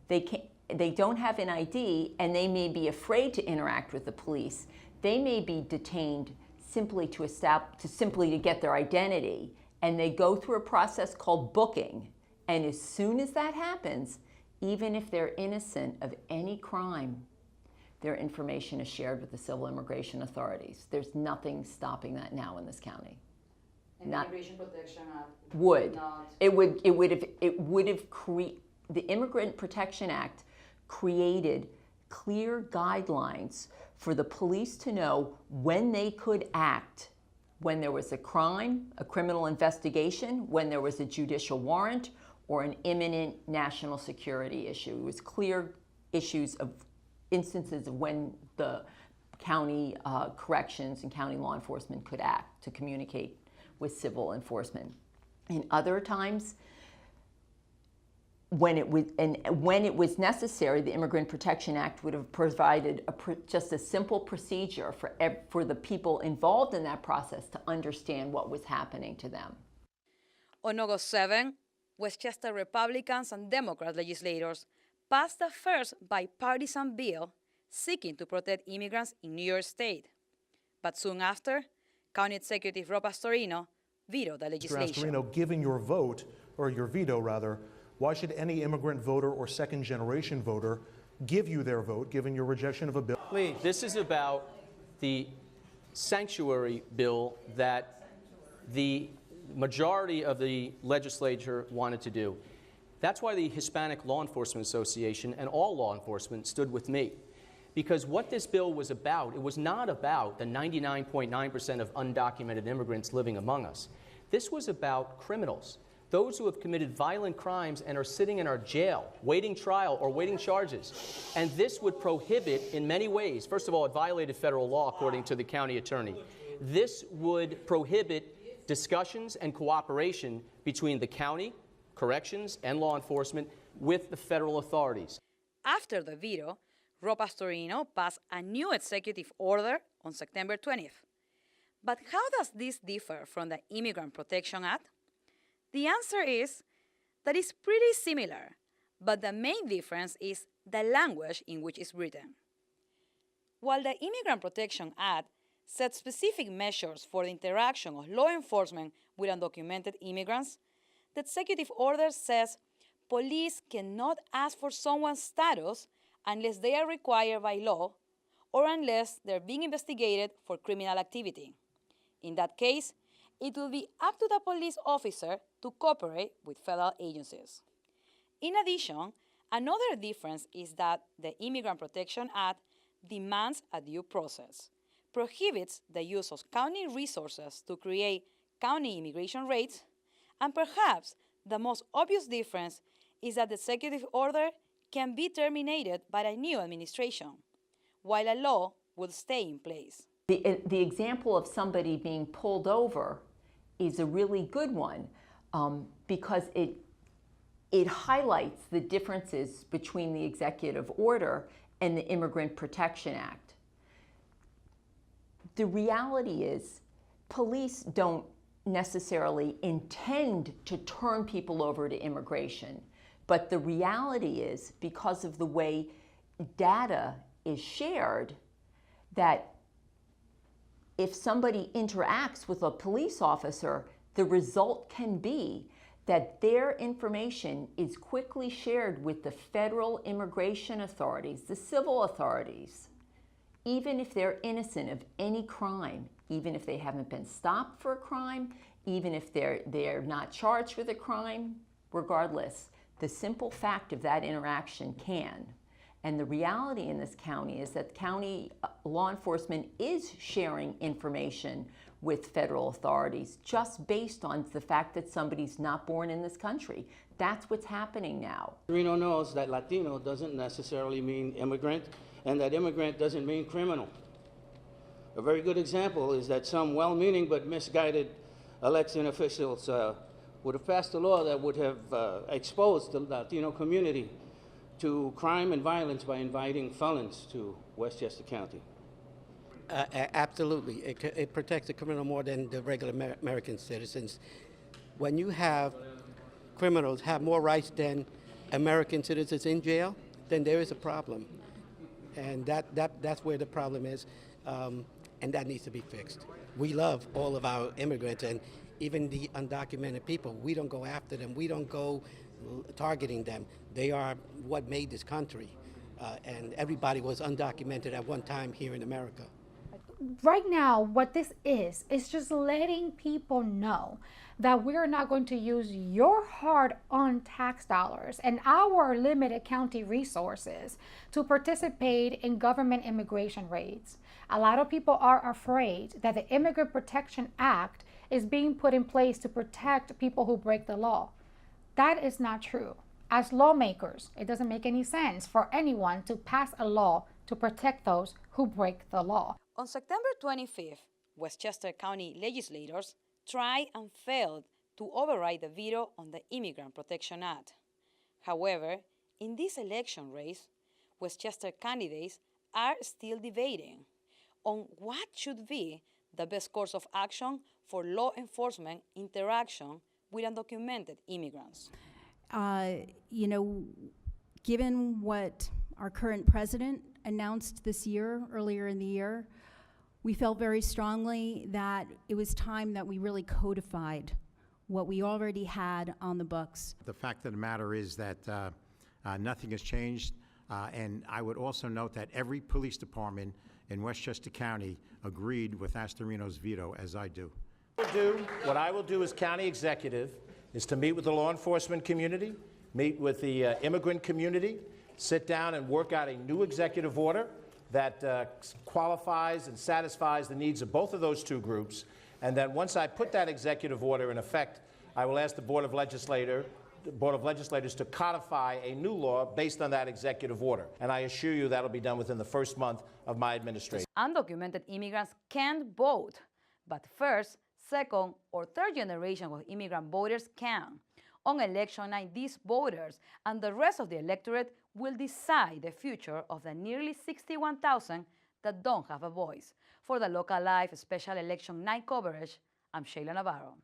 they don't have an ID and they may be afraid to interact with the police. They may be detained simply to get their identity, and they go through a process called booking. And as soon as that happens, even if they're innocent of any crime, their information is shared with the civil immigration authorities. There's nothing stopping that now in this county. And the Immigration Protection Act would not. The Immigrant Protection Act created clear guidelines for the police to know when they could act, when there was a crime, a criminal investigation, when there was a judicial warrant, or an imminent national security issue. It was clear instances of when the county corrections and county law enforcement could act to communicate with civil enforcement. In other times, when it was necessary, the Immigrant Protection Act would have provided just a simple procedure for the people involved in that process to understand what was happening to them. On August 7, Westchester Republicans and Democrat legislators passed the first bipartisan bill seeking to protect immigrants in New York State. But soon after, County Executive Rob Astorino vetoed the legislation. Mr. Astorino, given your vote, or your veto rather, why should any immigrant voter or second-generation voter give you their vote, given your rejection of a bill? This is about the sanctuary bill that the majority of the legislature wanted to do. That's why the Hispanic Law Enforcement Association and all law enforcement stood with me. Because what this bill was about, it was not about the 99.9% of undocumented immigrants living among us. This was about criminals, those who have committed violent crimes and are sitting in our jail, waiting trial or waiting charges. And this would prohibit in many ways. First of all, it violated federal law, according to the county attorney. This would prohibit discussions and cooperation between the county, corrections, and law enforcement with the federal authorities. After the veto, Rob Astorino passed a new executive order on September 20th. But how does this differ from the Immigrant Protection Act? The answer is that it's pretty similar, but the main difference is the language in which it's written. While the Immigrant Protection Act sets specific measures for the interaction of law enforcement with undocumented immigrants, the executive order says police cannot ask for someone's status unless they are required by law or unless they're being investigated for criminal activity. In that case, it will be up to the police officer to cooperate with federal agencies. In addition, another difference is that the Immigrant Protection Act demands a due process, prohibits the use of county resources to create county immigration rates, and perhaps the most obvious difference is that the executive order can be terminated by a new administration, while a law will stay in place. The example of somebody being pulled over is a really good one because it highlights the differences between the executive order and the Immigrant Protection Act. The reality is, police don't necessarily intend to turn people over to immigration, but the reality is, because of the way data is shared, that if somebody interacts with a police officer, the result can be that their information is quickly shared with the federal immigration authorities, the civil authorities, even if they're innocent of any crime, even if they haven't been stopped for a crime, even if they're not charged with a crime, regardless, the simple fact of that interaction can. And the reality in this county is that county law enforcement is sharing information with federal authorities just based on the fact that somebody's not born in this country. That's what's happening now. Reno knows that Latino doesn't necessarily mean immigrant, and that immigrant doesn't mean criminal. A very good example is that some well-meaning but misguided election officials would have passed a law that would have exposed the Latino community to crime and violence by inviting felons to Westchester County. Absolutely. It protects the criminal more than the regular American citizens. When you have criminals have more rights than American citizens in jail, then there is a problem. And that's where the problem is, and that needs to be fixed. We love all of our immigrants, and even the undocumented people. We don't go after them. We don't go targeting them. They are what made this country, and everybody was undocumented at one time here in America. Right now, what this is just letting people know that we're not going to use your hard-earned tax dollars and our limited county resources to participate in government immigration raids. A lot of people are afraid that the Immigrant Protection Act is being put in place to protect people who break the law. That is not true. As lawmakers, it doesn't make any sense for anyone to pass a law to protect those who break the law. On September 25th, Westchester County legislators tried and failed to override the veto on the Immigrant Protection Act. However, in this election race, Westchester candidates are still debating on what should be the best course of action for law enforcement interaction with undocumented immigrants. You know, given what our current president announced this year, earlier in the year, we felt very strongly that it was time that we really codified what we already had on the books. The fact of the matter is that nothing has changed, and I would also note that every police department in Westchester County agreed with Astorino's veto, as I do. What I will do as county executive is to meet with the law enforcement community, meet with the immigrant community, sit down and work out a new executive order that qualifies and satisfies the needs of both of those two groups. And then once I put that executive order in effect, I will ask the Board of Legislators to codify a new law based on that executive order. And I assure you that'll be done within the first month of my administration. Undocumented immigrants can't vote, but first, second, or third generation of immigrant voters can. On election night, these voters and the rest of the electorate will decide the future of the nearly 61,000 that don't have a voice. For the Local Live Special Election Night coverage, I'm Shayla Navarro.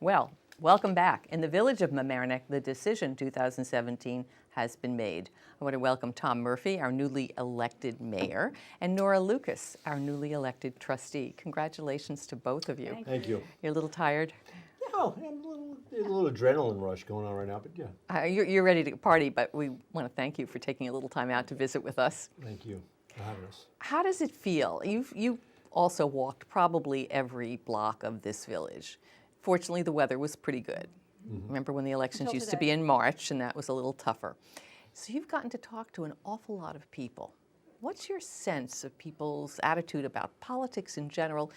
Well, welcome back. In the village of Mamaroneck, the decision 2017 has been made. I want to welcome Tom Murphy, our newly elected mayor, and Nora Lucas, our newly elected trustee. Congratulations to both of you. Thank you. You're a little tired? Oh, there's a little adrenaline rush going on right now, but yeah. You're ready to party, but we want to thank you for taking a little time out to visit with us. Thank you for having us. How does it feel? You also walked probably every block of this village. Fortunately, the weather was pretty good. Remember when the elections used to be in March, and that was a little tougher. So you've gotten to talk to an awful lot of people. What's your sense of people's attitude about politics in general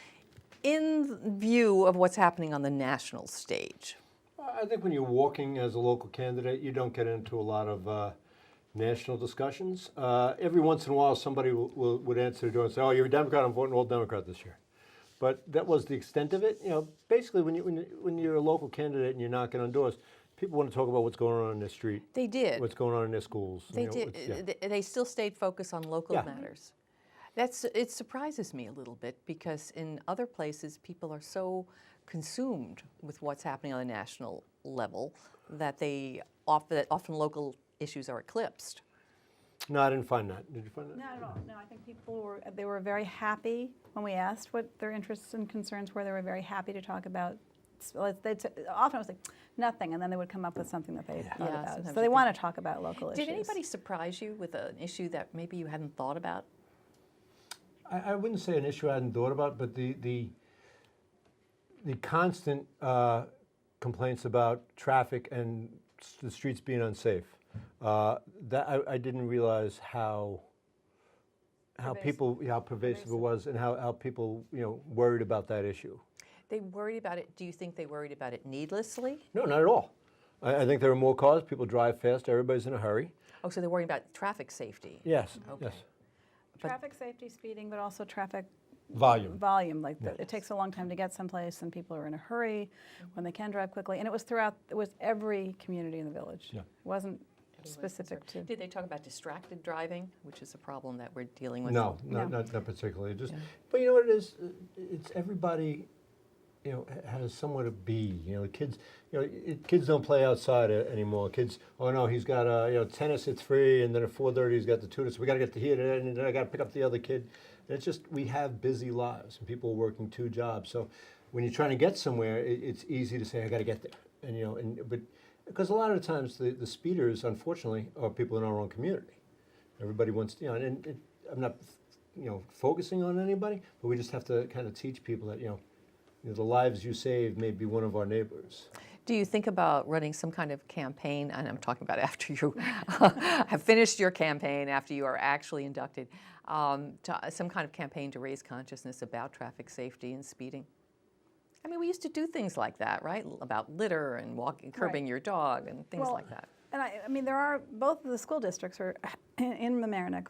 in view of what's happening on the national stage? I think when you're walking as a local candidate, you don't get into a lot of national discussions. Every once in a while, somebody would answer the door and say, "Oh, you're a Democrat. I'm voting all Democrat this year." But that was the extent of it. You know, basically, when you're a local candidate and you're knocking on doors, people want to talk about what's going on in their street. They did. What's going on in their schools. They did. They still stayed focused on local matters. It surprises me a little bit because in other places, people are so consumed with what's happening on a national level that often local issues are eclipsed. No, I didn't find that. Did you find that? Not at all. No, I think people were very happy when we asked what their interests and concerns were. They were very happy to talk about. Often it was like nothing, and then they would come up with something that they thought about. So they want to talk about local issues. Did anybody surprise you with an issue that maybe you hadn't thought about? I wouldn't say an issue I hadn't thought about, but the constant complaints about traffic and the streets being unsafe. That I didn't realize how pervasive it was, and how people worried about that issue. They worried about it. Do you think they worried about it needlessly? No, not at all. I think there are more cars. People drive fast. Everybody's in a hurry. Oh, so they're worried about traffic safety. Yes. Okay. Yes. Traffic safety, speeding, but also traffic volume. Like it takes a long time to get someplace, and people are in a hurry when they can drive quickly. And it was every community in the village. Yeah. It wasn't specific to. Did they talk about distracted driving, which is a problem that we're dealing with? No, not particularly. But you know what it is? It's everybody. Has somewhere to be. The kids. Kids don't play outside anymore. Kids. Oh no, he's got tennis. It's free, and then at 4:30 he's got the tutor. So we got to get to here, and then I got to pick up the other kid. And it's just we have busy lives, and people are working 2 jobs. So when you're trying to get somewhere, it's easy to say I got to get there, but because a lot of the times the speeders, unfortunately, are people in our own community. Everybody wants and I'm not focusing on anybody, but we just have to kind of teach people that the lives you save may be one of our neighbors. Do you think about running some kind of campaign, and I'm talking about after you have finished your campaign, after you are actually inducted, some kind of campaign to raise consciousness about traffic safety and speeding? I mean, we used to do things like that, right? About litter and curbing your dog and things like that. And I mean, there are both of the school districts in Mamaroneck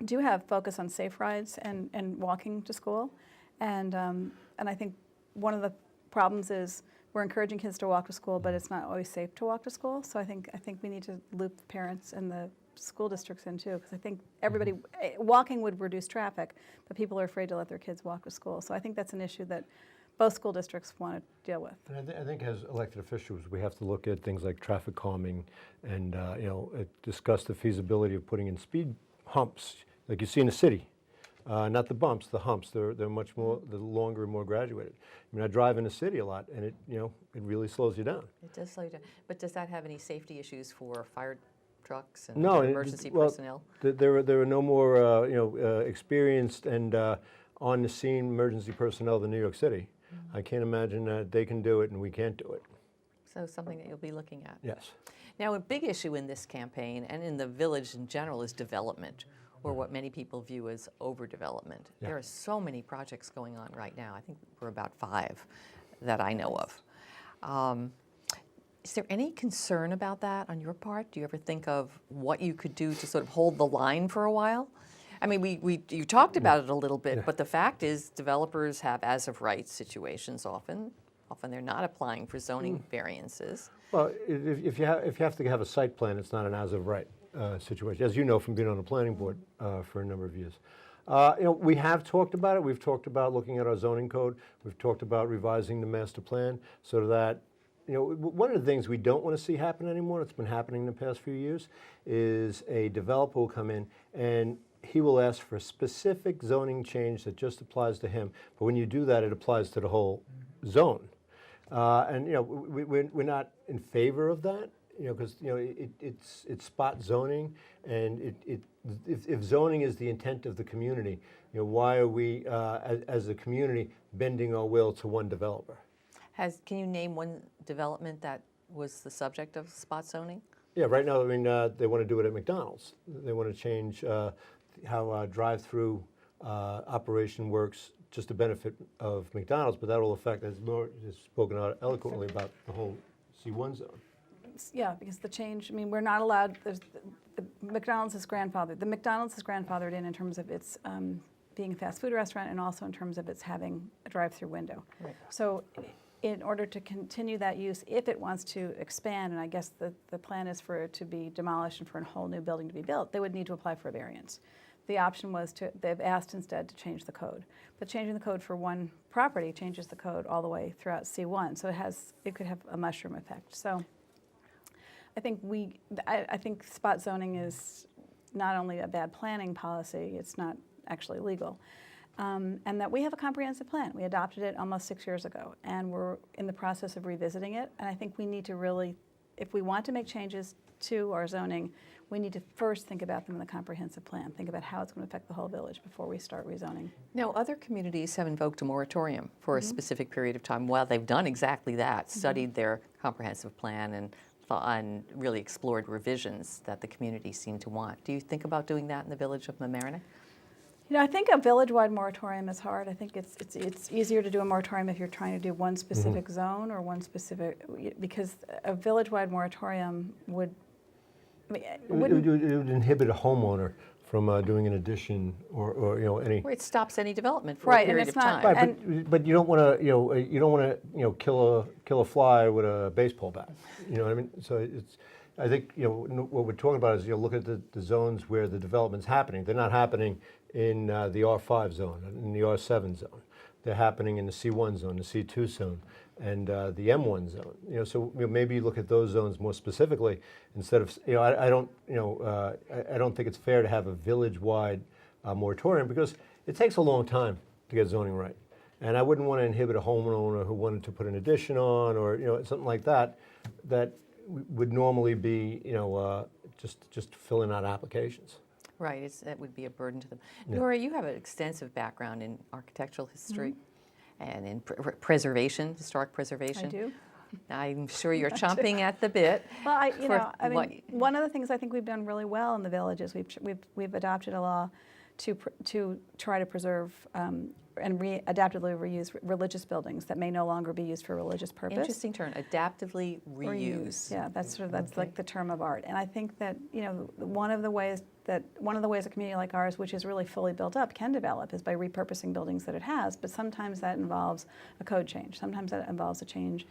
do have focus on safe rides and walking to school, and I think one of the problems is we're encouraging kids to walk to school, but it's not always safe to walk to school. So I think we need to loop the parents and the school districts in too, because I think everybody walking would reduce traffic, but people are afraid to let their kids walk to school. So I think that's an issue that both school districts want to deal with. And I think as elected officials, we have to look at things like traffic calming and discuss the feasibility of putting in speed humps like you see in the city. Not the bumps, the humps. They're much more, the longer and more graduated. I mean, I drive in the city a lot, and it really slows you down. It does slow you down. But does that have any safety issues for fire trucks and No, emergency personnel? There are no more experienced and on the scene emergency personnel than New York City. I can't imagine that they can do it and we can't do it. So something that you'll be looking at. Yes. Now, a big issue in this campaign and in the village in general is development, or what many people view as overdevelopment. Yeah. There are so many projects going on right now. I think we're about 5 that I know of. Is there any concern about that on your part? Do you ever think of what you could do to sort of hold the line for a while? I mean, you talked about it a little bit, but the fact is developers have as-of-right situations often. Often they're not applying for zoning variances. Well, if you have to have a site plan, it's not an as-of-right situation, as you know from being on the planning board for a number of years. We have talked about it. We've talked about looking at our zoning code. We've talked about revising the master plan so that, one of the things we don't want to see happen anymore, that's been happening in the past few years, is a developer will come in and he will ask for a specific zoning change that just applies to him. But when you do that, it applies to the whole zone. And we're not in favor of that, because it's spot zoning, and if zoning is the intent of the community, why are we as a community bending our will to one developer? Can you name one development that was the subject of spot zoning? Yeah, right now, they want to do it at McDonald's. They want to change how drive-through operation works, just the benefit of McDonald's, but that will affect, as more is spoken out eloquently about the whole C1 zone. Yeah, because the change, we're not allowed, the McDonald's is grandfathered. The McDonald's is grandfathered in terms of its being a fast food restaurant, and also in terms of its having a drive-through window. Right. So in order to continue that use, if it wants to expand, and I guess the plan is for it to be demolished and for a whole new building to be built, they would need to apply for a variance. The option was they've asked instead to change the code. But changing the code for one property changes the code all the way throughout C1, so it could have a mushroom effect. So I think spot zoning is not only a bad planning policy, it's not actually legal. And that we have a comprehensive plan. We adopted it almost 6 years ago, and we're in the process of revisiting it. And I think we need to really, if we want to make changes to our zoning, we need to first think about them in the comprehensive plan, think about how it's going to affect the whole village before we start rezoning. Now, other communities have invoked a moratorium for a specific period of time while they've done exactly that, studied their comprehensive plan and really explored revisions that the community seemed to want. Do you think about doing that in the village of Mamaroneck? I think a village-wide moratorium is hard. I think it's easier to do a moratorium if you're trying to do one specific zone or one specific, because a village-wide moratorium would It would inhibit a homeowner from doing an addition or any. Where it stops any development for a period of time. Right, but you don't want to kill a fly with a baseball bat. You know what I mean? So I think what we're talking about is look at the zones where the development's happening. They're not happening in the R5 zone, in the R7 zone. They're happening in the C1 zone, the C2 zone, and the M1 zone. So maybe look at those zones more specifically instead of I don't think it's fair to have a village-wide moratorium, because it takes a long time to get zoning right, and I wouldn't want to inhibit a homeowner who wanted to put an addition on or something like that would normally be just filling out applications. Right, that would be a burden to them. Yeah. Nora, you have an extensive background in architectural history and in preservation, historic preservation. I do. I'm sure you're chomping at the bit. Well, one of the things I think we've done really well in the village is we've adopted a law to try to preserve and adaptively reuse religious buildings that may no longer be used for religious purpose. Interesting term, adaptively reuse. Yeah, that's like the term of art. And I think that one of the ways a community like ours, which is really fully built up, can develop is by repurposing buildings that it has. But sometimes that involves a code change. Sometimes that involves a change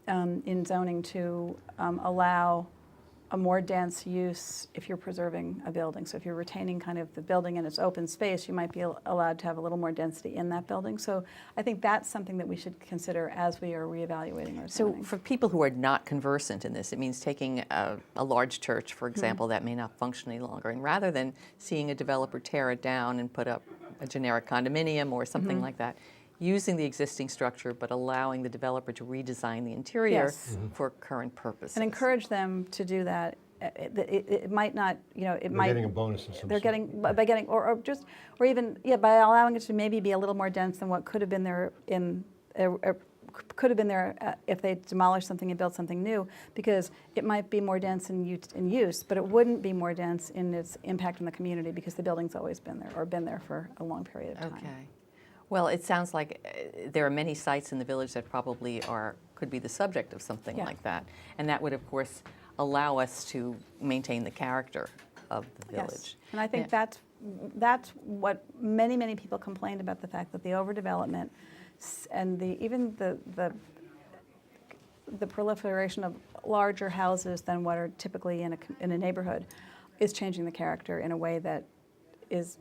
in zoning to allow a more dense use if you're preserving a building. So if you're retaining kind of the building in its open space, you might be allowed to have a little more density in that building. So I think that's something that we should consider as we are reevaluating our zoning. So for people who are not conversant in this, it means taking a large church, for example, that may not function any longer, and rather than seeing a developer tear it down and put up a generic condominium or something like that, using the existing structure, but allowing the developer to redesign the interior for current purposes. And encourage them to do that. It might not, They're getting a bonus of some They're sort. getting, by getting, or even, by allowing it to maybe be a little more dense than what could have been there if they demolished something and built something new, because it might be more dense in use, but it wouldn't be more dense in its impact on the community because the building's always been there or been there for a long period of time. Okay. Well, it sounds like there are many sites in the village that probably could be the subject of something like that. And that would, of course, allow us to maintain the character of the village. Yes. And I think that's what many people complained about, the fact that the overdevelopment and even the proliferation of larger houses than what are typically in a neighborhood is changing the character in a way that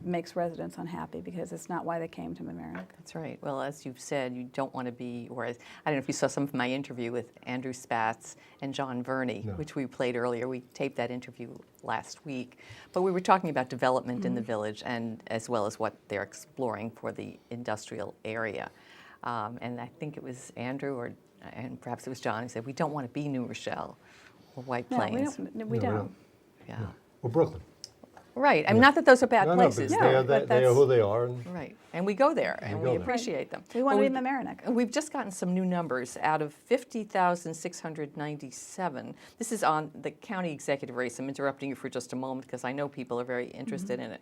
makes residents unhappy, because it's not why they came to Mamaroneck. That's right. Well, as you've said, you don't want to be, or I don't know if you saw some of my interview with Andrew Spatz and John Verney, which we played earlier. We taped that interview last week. But we were talking about development in the village, and as well as what they're exploring for the industrial area. And I think it was Andrew or and perhaps it was John, who said, we don't want to be New Rochelle or White No, Plains. we don't. Yeah. Or Brooklyn. Right. I mean, not that those are bad No, places. because they are who they are. Right. And we go there, and we go there. appreciate them. We want to Well, be in Mamaroneck. We've just gotten some new numbers. Out of 50,697, this is on the county executive race. I'm interrupting you for just a moment because I know people are very interested in it.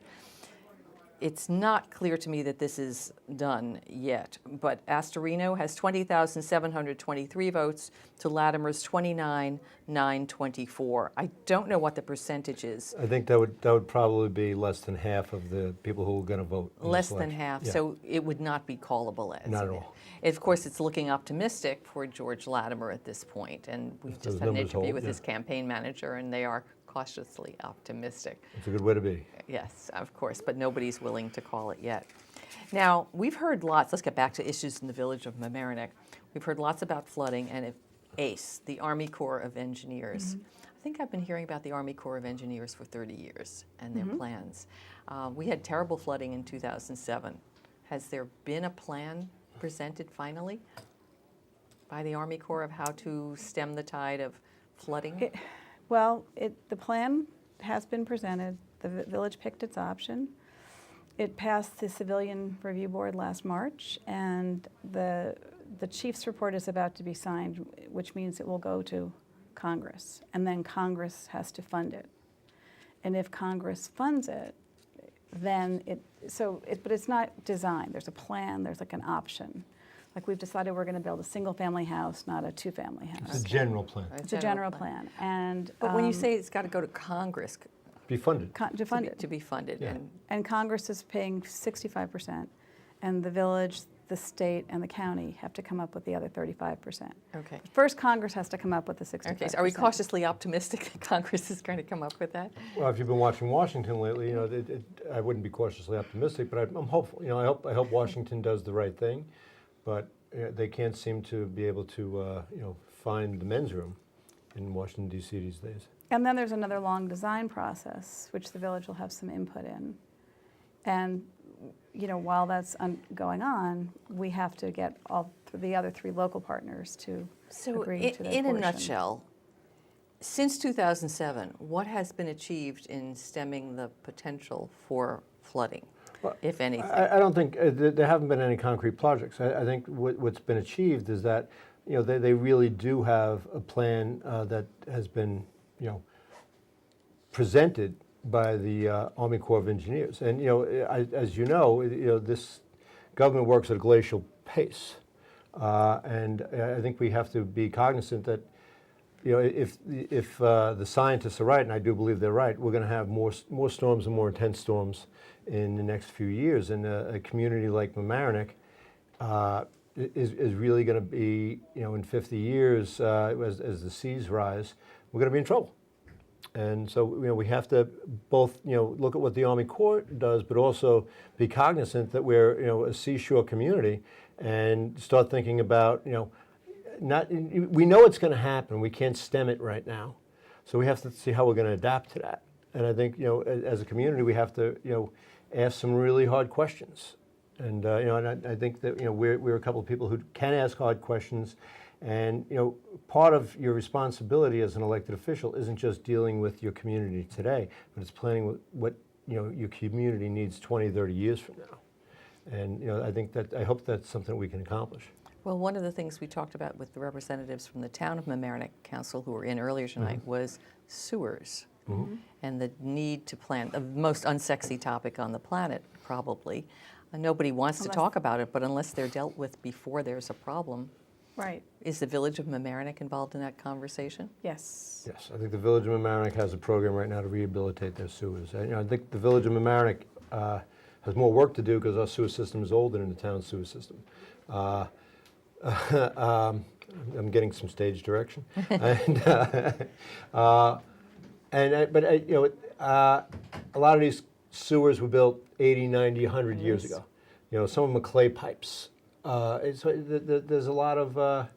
It's not clear to me that this is done yet, but Astorino has 20,723 votes to Latimer's 29,924. I don't know what the percentage is. I think that would probably be less than half of the people who are going to vote. in Less this than election. half, Yeah. so it would not be callable as. Not at all. Of course, it's looking optimistic for George Latimer at this point, and we've If just those had an numbers interview hold, with yeah. his campaign manager, and they are cautiously optimistic. It's a good way to be. Yes, of course, but nobody's willing to call it yet. Now, we've heard lots, let's get back to issues in the village of Mamaroneck. We've heard lots about flooding, and if ACE, the Army Corps of Engineers. I think I've been hearing about the Army Corps of Engineers for 30 years and their plans. We had terrible flooding in 2007. Has there been a plan presented finally by the Army Corps of how to stem the tide of flooding? The plan has been presented. The village picked its option. It passed the Civilian Review Board last March, and the chief's report is about to be signed, which means it will go to Congress, and then Congress has to fund it. And if Congress funds it, then but it's not designed. There's a plan, there's like an option. Like we've decided we're going to build a single-family house, not a two-family house. It's a general plan. It's a general plan. And But when you say it's got to go to Congress, Be funded. to fund it. to be funded, Yeah. And Congress is paying 65%, and the village, the state, and the county have to come up with the other 35%. Okay. First, Congress has to come up with the 65%. Okay, so are we cautiously optimistic that Congress is going to come up with that? Well, if you've been watching Washington lately, you know, I wouldn't be cautiously optimistic, but I'm hopeful. You know, I hope Washington does the right thing, but they can't seem to be able to, find the men's room in Washington, D.C. these days. And then there's another long design process, which the village will have some input in. And, while that's going on, we have to get all the other three local partners to agree to their in a portion. nutshell, since 2007, what has been achieved in stemming the potential for flooding, if anything? I don't think there haven't been any concrete projects. I think what's been achieved is that they really do have a plan that has been presented by the Army Corps of Engineers. And as you know, this government works at a glacial pace, and I think we have to be cognizant that if the scientists are right, and I do believe they're right, we're going to have more storms and more intense storms in the next few years. And a community like Mamaroneck is really going to be, in 50 years, as the seas rise, we're going to be in trouble. And so, we have to both, look at what the Army Corps does, but also be cognizant that we're, a seashore community, and start thinking about, we know it's going to happen. We can't stem it right now. So we have to see how we're going to adapt to that. And I think, as a community, we have to, ask some really hard questions. And, and I think that, we're a couple of people who can ask hard questions. And, part of your responsibility as an elected official isn't just dealing with your community today, but it's planning what, your community needs 20, 30 years from now. And, I hope that's something we can accomplish. Well, one of the things we talked about with the representatives from the town of Mamaroneck Council who were in earlier tonight was sewers and the need to plan, the most unsexy topic on the planet, probably. Nobody wants to talk about it, but unless they're dealt with before there's a problem. Right. Is the village of Mamaroneck involved in that conversation? Yes. Yes, I think the village of Mamaroneck has a program right now to rehabilitate their sewers. I think the village of Mamaroneck has more work to do because our sewer system is older than the town sewer system. I'm getting some stage direction. But a lot of these sewers were built 80, 90, 100 years ago. Some of them are clay pipes. There's a lot of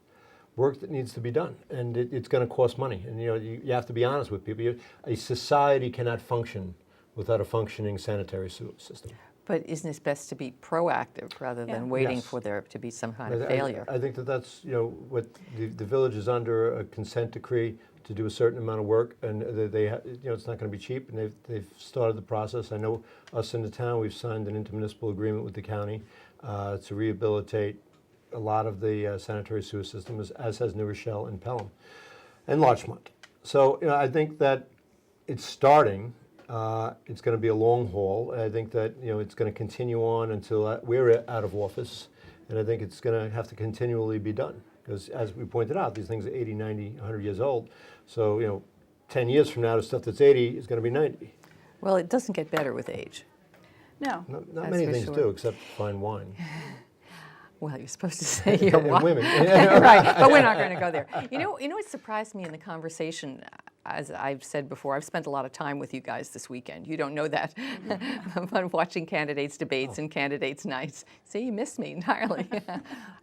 work that needs to be done, and it's going to cost money. And you have to be honest with people. A society cannot function without a functioning sanitary sewer system. But isn't it best to be proactive rather than waiting Yes. for there to be some kind I- of failure? I think that that's, what the village is under a consent decree to do a certain amount of work, and it's not going to be cheap, and they've started the process. I know us in the town, we've signed an intermunicipal agreement with the county to rehabilitate a lot of the sanitary sewer systems, as has New Rochelle and Pelham and Larchmont. So, I think that it's starting. It's going to be a long haul. I think that, it's going to continue on until we're out of office, and I think it's going to have to continually be done. Because as we pointed out, these things are 80, 90, 100 years old. So, 10 years from now, the stuff that's 80 is going to be 90. Well, it doesn't get better with age. No. Not many things do, except fine wine. Well, you're supposed to say And you're women. right, but we're not going to go there. You know what surprised me in the conversation, as I've said before, I've spent a lot of time with you guys this weekend. You don't know that. I'm watching candidates' debates and candidates' nights. See, you missed me entirely.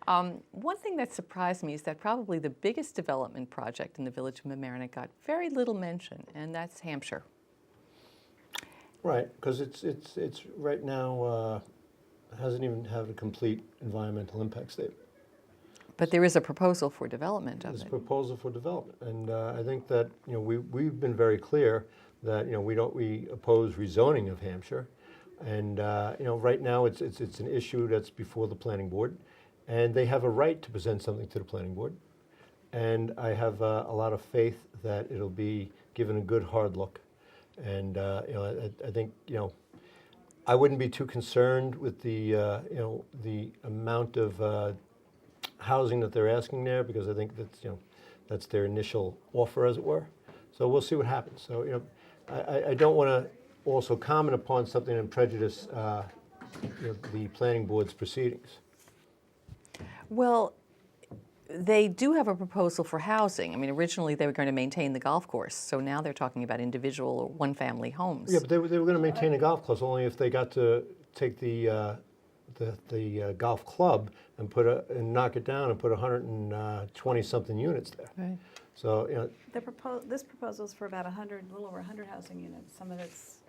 One thing that surprised me is that probably the biggest development project in the village of Mamaroneck got very little mention, and that's Hampshire. Right, because it's right now hasn't even had a complete environmental impact statement. But there is a proposal for development of There's it. a proposal for development, and I think that we've been very clear that we oppose rezoning of Hampshire, and right now it's an issue that's before the planning board, and they have a right to present something to the planning board, and I have a lot of faith that it'll be given a good hard look, and I think I wouldn't be too concerned with the amount of housing that they're asking there, because I think that's their initial offer, as it were. So we'll see what happens. So I don't want to also comment upon something and prejudice the planning board's proceedings. Well, they do have a proposal for housing. I mean, originally they were going to maintain the golf course, so now they're talking about individual or one-family homes. Yeah, but they were going to maintain a golf course only if they got to take the golf club and knock it down and put 120-something units there. Right. So This proposal is for about a little over 100 housing units. Some of it's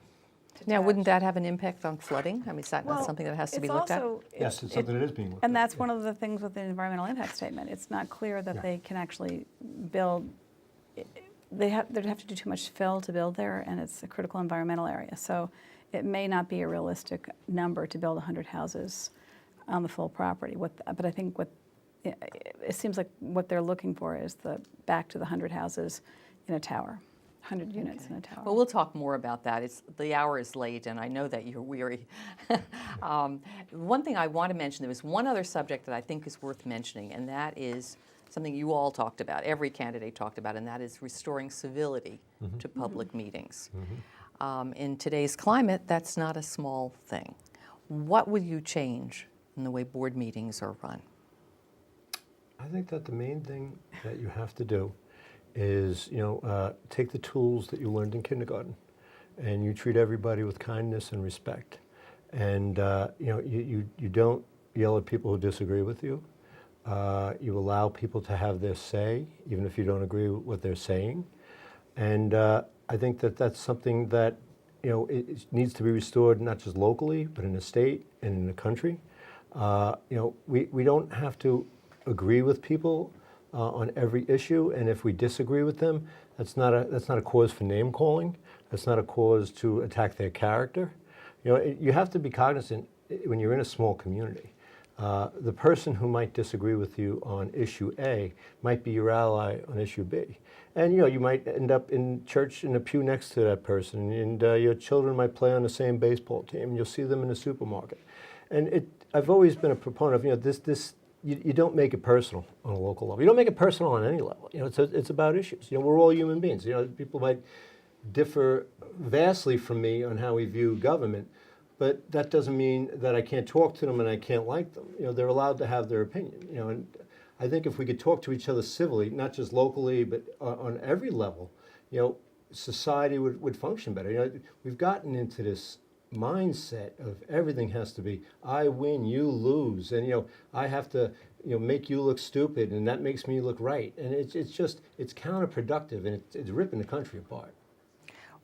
Now, wouldn't that have an impact on flooding? I mean, is that not something that has to be looked at? yes, it's something that is being looked at. And that's one of the things with the environmental impact statement. It's not clear that they can actually build. They'd have to do too much fill to build there, and it's a critical environmental area. So it may not be a realistic number to build 100 houses on the full property. But I think it seems like what they're looking for is back to the 100 houses in a tower. 100 units in a tower. Well, we'll talk more about that. The hour is late, and I know that you're weary. One thing I want to mention, there was one other subject that I think is worth mentioning, and that is something you all talked about, every candidate talked about, and that is restoring civility to public meetings. In today's climate, that's not a small thing. What would you change in the way board meetings are run? I think that the main thing that you have to do is, take the tools that you learned in kindergarten, and you treat everybody with kindness and respect. And, you don't yell at people who disagree with you. You allow people to have their say, even if you don't agree with what they're saying. And I think that that's something that, it needs to be restored, not just locally, but in the state and in the country. We don't have to agree with people on every issue, and if we disagree with them, that's not a cause for name calling. That's not a cause to attack their character. You have to be cognizant when you're in a small community. The person who might disagree with you on issue A might be your ally on issue B, and you might end up in church in the pew next to that person, and your children might play on the same baseball team, and you'll see them in the supermarket. And I've always been a proponent of this. You don't make it personal on a local level. You don't make it personal on any level. It's about issues. We're all human beings. People might differ vastly from me on how we view government, but that doesn't mean that I can't talk to them and I can't like them. They're allowed to have their opinion. And I think if we could talk to each other civilly, not just locally, but on every level, society would function better. We've gotten into this mindset of everything has to be I win, you lose, and I have to make you look stupid, and that makes me look right, and it's counterproductive, and it's ripping the country apart.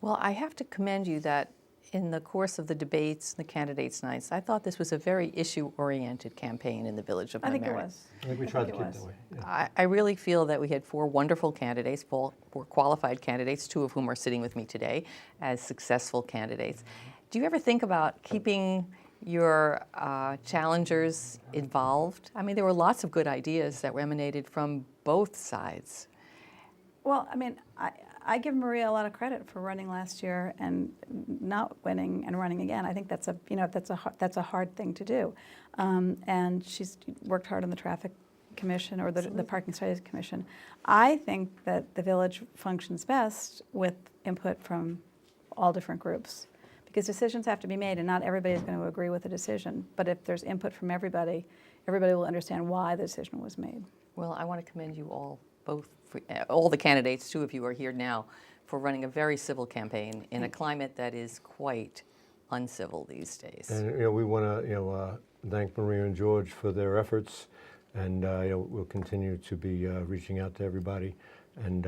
Well, I have to commend you that in the course of the debates, the candidates' nights, I thought this was a very issue-oriented campaign in the village of Mamaroneck. I think it was. I think we tried to keep it that way. Yeah. I really feel that we had 4 wonderful candidates, 4 qualified candidates, 2 of whom are sitting with me today as successful candidates. Do you ever think about keeping your challengers involved? I mean, there were lots of good ideas that emanated from both sides. Well, I mean, I give Maria a lot of credit for running last year and not winning and running again. I think that's a hard thing to do, and she's worked hard on the traffic commission or the parking studies commission. I think that the village functions best with input from all different groups, because decisions have to be made, and not everybody's going to agree with the decision. But if there's input from everybody, everybody will understand why the decision was made. Well, I want to commend you all, both, all the candidates, 2 of you are here now, for running a very civil campaign in a climate that is quite uncivil these days. And we want to thank Maria and George for their efforts, and we'll continue to be reaching out to everybody. And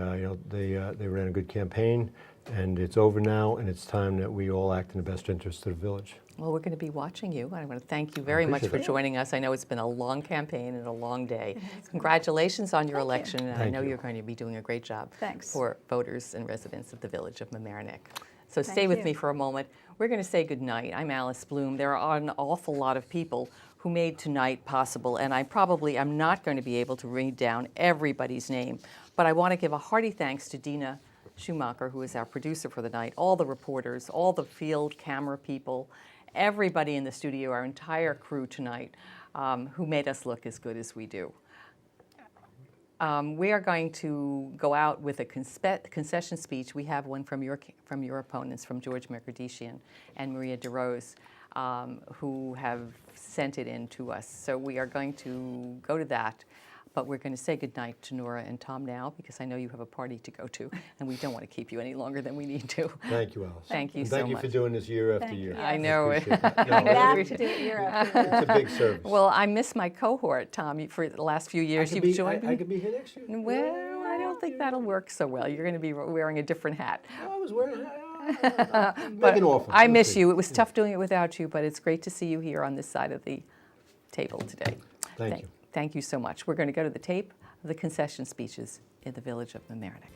they ran a good campaign, and it's over now, and it's time that we all act in the best interest of the village. Well, we're going to be watching you. I want to thank you very much for joining us. I know it's been a long campaign and a long day. Congratulations on your election, and I know you're going to be doing a great job for voters and residents of the village of Mamaroneck. So stay with me for a moment. We're going to say goodnight. I'm Alice Bloom. There are an awful lot of people who made tonight possible, and I'm not going to be able to read down everybody's name, but I want to give a hearty thanks to Dina Schumacher, who is our producer for the night, all the reporters, all the field camera people, everybody in the studio, our entire crew tonight, who made us look as good as we do. We are going to go out with a concession speech. We have one from your opponents, from George Mercadishian and Maria DeRose, who have sent it in to us. So we are going to go to that. But we're going to say goodnight to Nora and Tom now, because I know you have a party to go to, and we don't want to keep you any longer than we need to. Thank you, Alice. Thank you and so much. thank you for doing this year after year. I know it. Back to do it year after year. It's a big service. Well, I miss my cohort, Tom. For the last few years, you've joined me. I could be here next year. Well, I don't think that'll work so well. You're going to be wearing a different hat. I was wearing a hat. Make an offer. I miss you. It was tough doing it without you, but it's great to see you here on this side of the table today. Thank you. Thank you so much. We're going to go to the tape of the concession speeches in the village of Mamaroneck.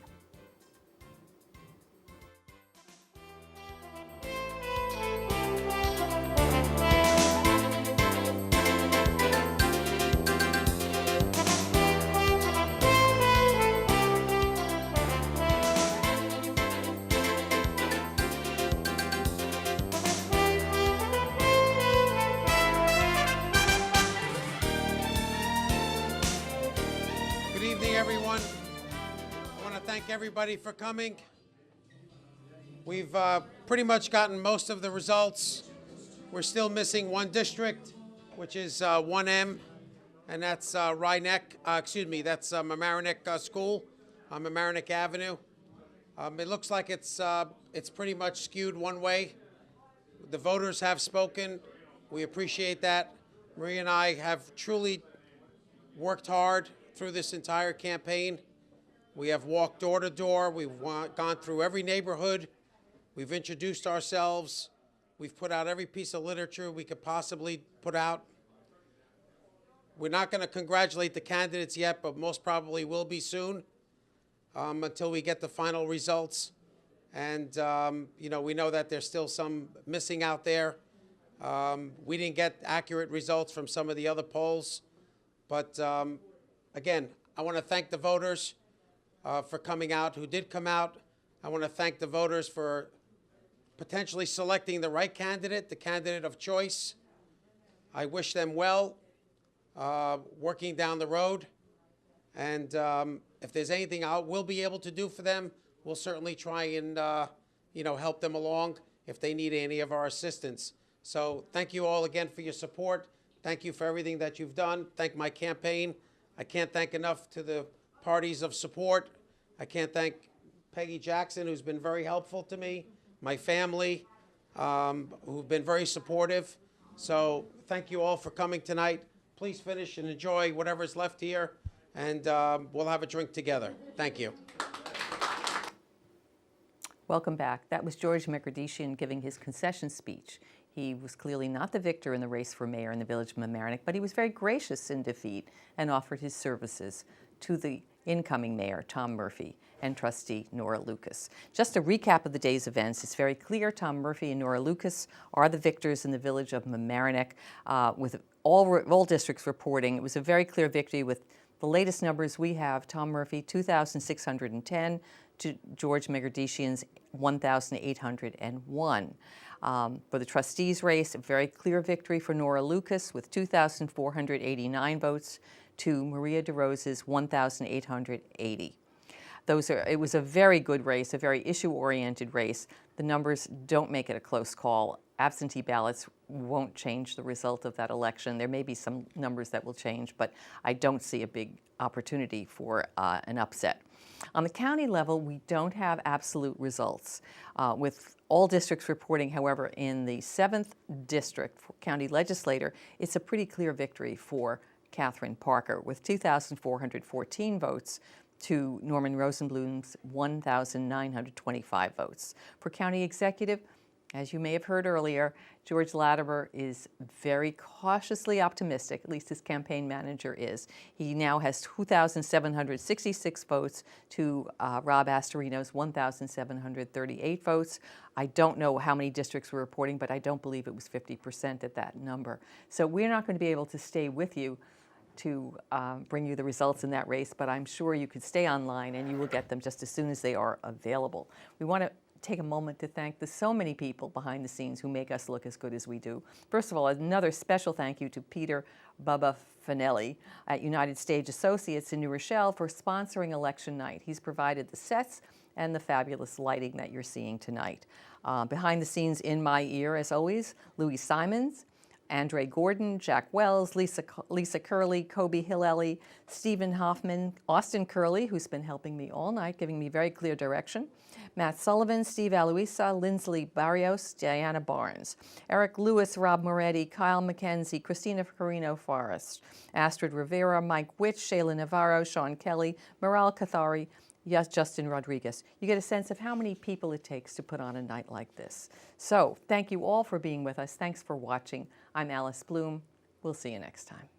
Everyone, I want to thank everybody for coming. We've pretty much gotten most of the results. We're still missing one district, which is 1M, and that's that's Mamaroneck School on Mamaroneck Avenue. It looks like it's pretty much skewed one way. The voters have spoken. We appreciate that. Maria and I have truly worked hard through this entire campaign. We have walked door to door. We've gone through every neighborhood. We've introduced ourselves. We've put out every piece of literature we could possibly put out. We're not going to congratulate the candidates yet, but most probably will be soon, until we get the final results. And we know that there's still some missing out there. We didn't get accurate results from some of the other polls, but again, I want to thank the voters for coming out, who did come out. I want to thank the voters for potentially selecting the right candidate, the candidate of choice. I wish them well working down the road. And if there's anything we'll be able to do for them, we'll certainly try and help them along if they need any of our assistance. So thank you all again for your support. Thank you for everything that you've done. Thank my campaign. I can't thank enough to the parties of support. I can't thank Peggy Jackson, who's been very helpful to me, my family, who've been very supportive. So thank you all for coming tonight. Please finish and enjoy whatever's left here, and we'll have a drink together. Thank you. Welcome back. That was George Mekerdishian giving his concession speech. He was clearly not the victor in the race for mayor in the village of Mamaroneck, but he was very gracious in defeat and offered his services to the incoming mayor, Tom Murphy, and trustee Nora Lucas. Just a recap of the day's events. It's very clear Tom Murphy and Nora Lucas are the victors in the village of Mamaroneck, with all districts reporting. It was a very clear victory with the latest numbers we have. Tom Murphy, 2,610 to George Mekerdishian's 1,801. For the trustees race, a very clear victory for Nora Lucas with 2,489 votes to Maria DeRosa's 1,880. It was a very good race, a very issue-oriented race. The numbers don't make it a close call. Absentee ballots won't change the result of that election. There may be some numbers that will change, but I don't see a big opportunity for an upset. On the county level, we don't have absolute results. With all districts reporting, however, in the 7th district for county legislator, it's a pretty clear victory for Catherine Parker with 2,414 votes to Norman Rosenblum's 1,925 votes. For county executive, as you may have heard earlier, George Latimer is very cautiously optimistic, at least his campaign manager is. He now has 2,766 votes to Rob Astorino's 1,738 votes. I don't know how many districts were reporting, but I don't believe it was 50% at that number. So we're not going to be able to stay with you to bring you the results in that race, but I'm sure you could stay online and you will get them just as soon as they are available. We want to take a moment to thank the so many people behind the scenes who make us look as good as we do. First of all, another special thank you to Peter Bubba Finelli at United Stage Associates in New Rochelle for sponsoring election night. He's provided the sets and the fabulous lighting that you're seeing tonight. Behind the scenes in my ear, as always, Louis Simons, Andre Gordon, Jack Wells, Lisa Curley, Kobe Hillelli, Stephen Hoffman, Austin Curley, who's been helping me all night, giving me very clear direction, Matt Sullivan, Steve Aloisa, Lindsley Barrios, Diana Barnes, Eric Lewis, Rob Moretti, Kyle McKenzie, Christina Carino Forrest, Astrid Rivera, Mike Witch, Shayla Navarro, Sean Kelly, Maral Cathari, yes, Justin Rodriguez. You get a sense of how many people it takes to put on a night like this. So thank you all for being with us. Thanks for watching. I'm Alice Bloom. We'll see you next time.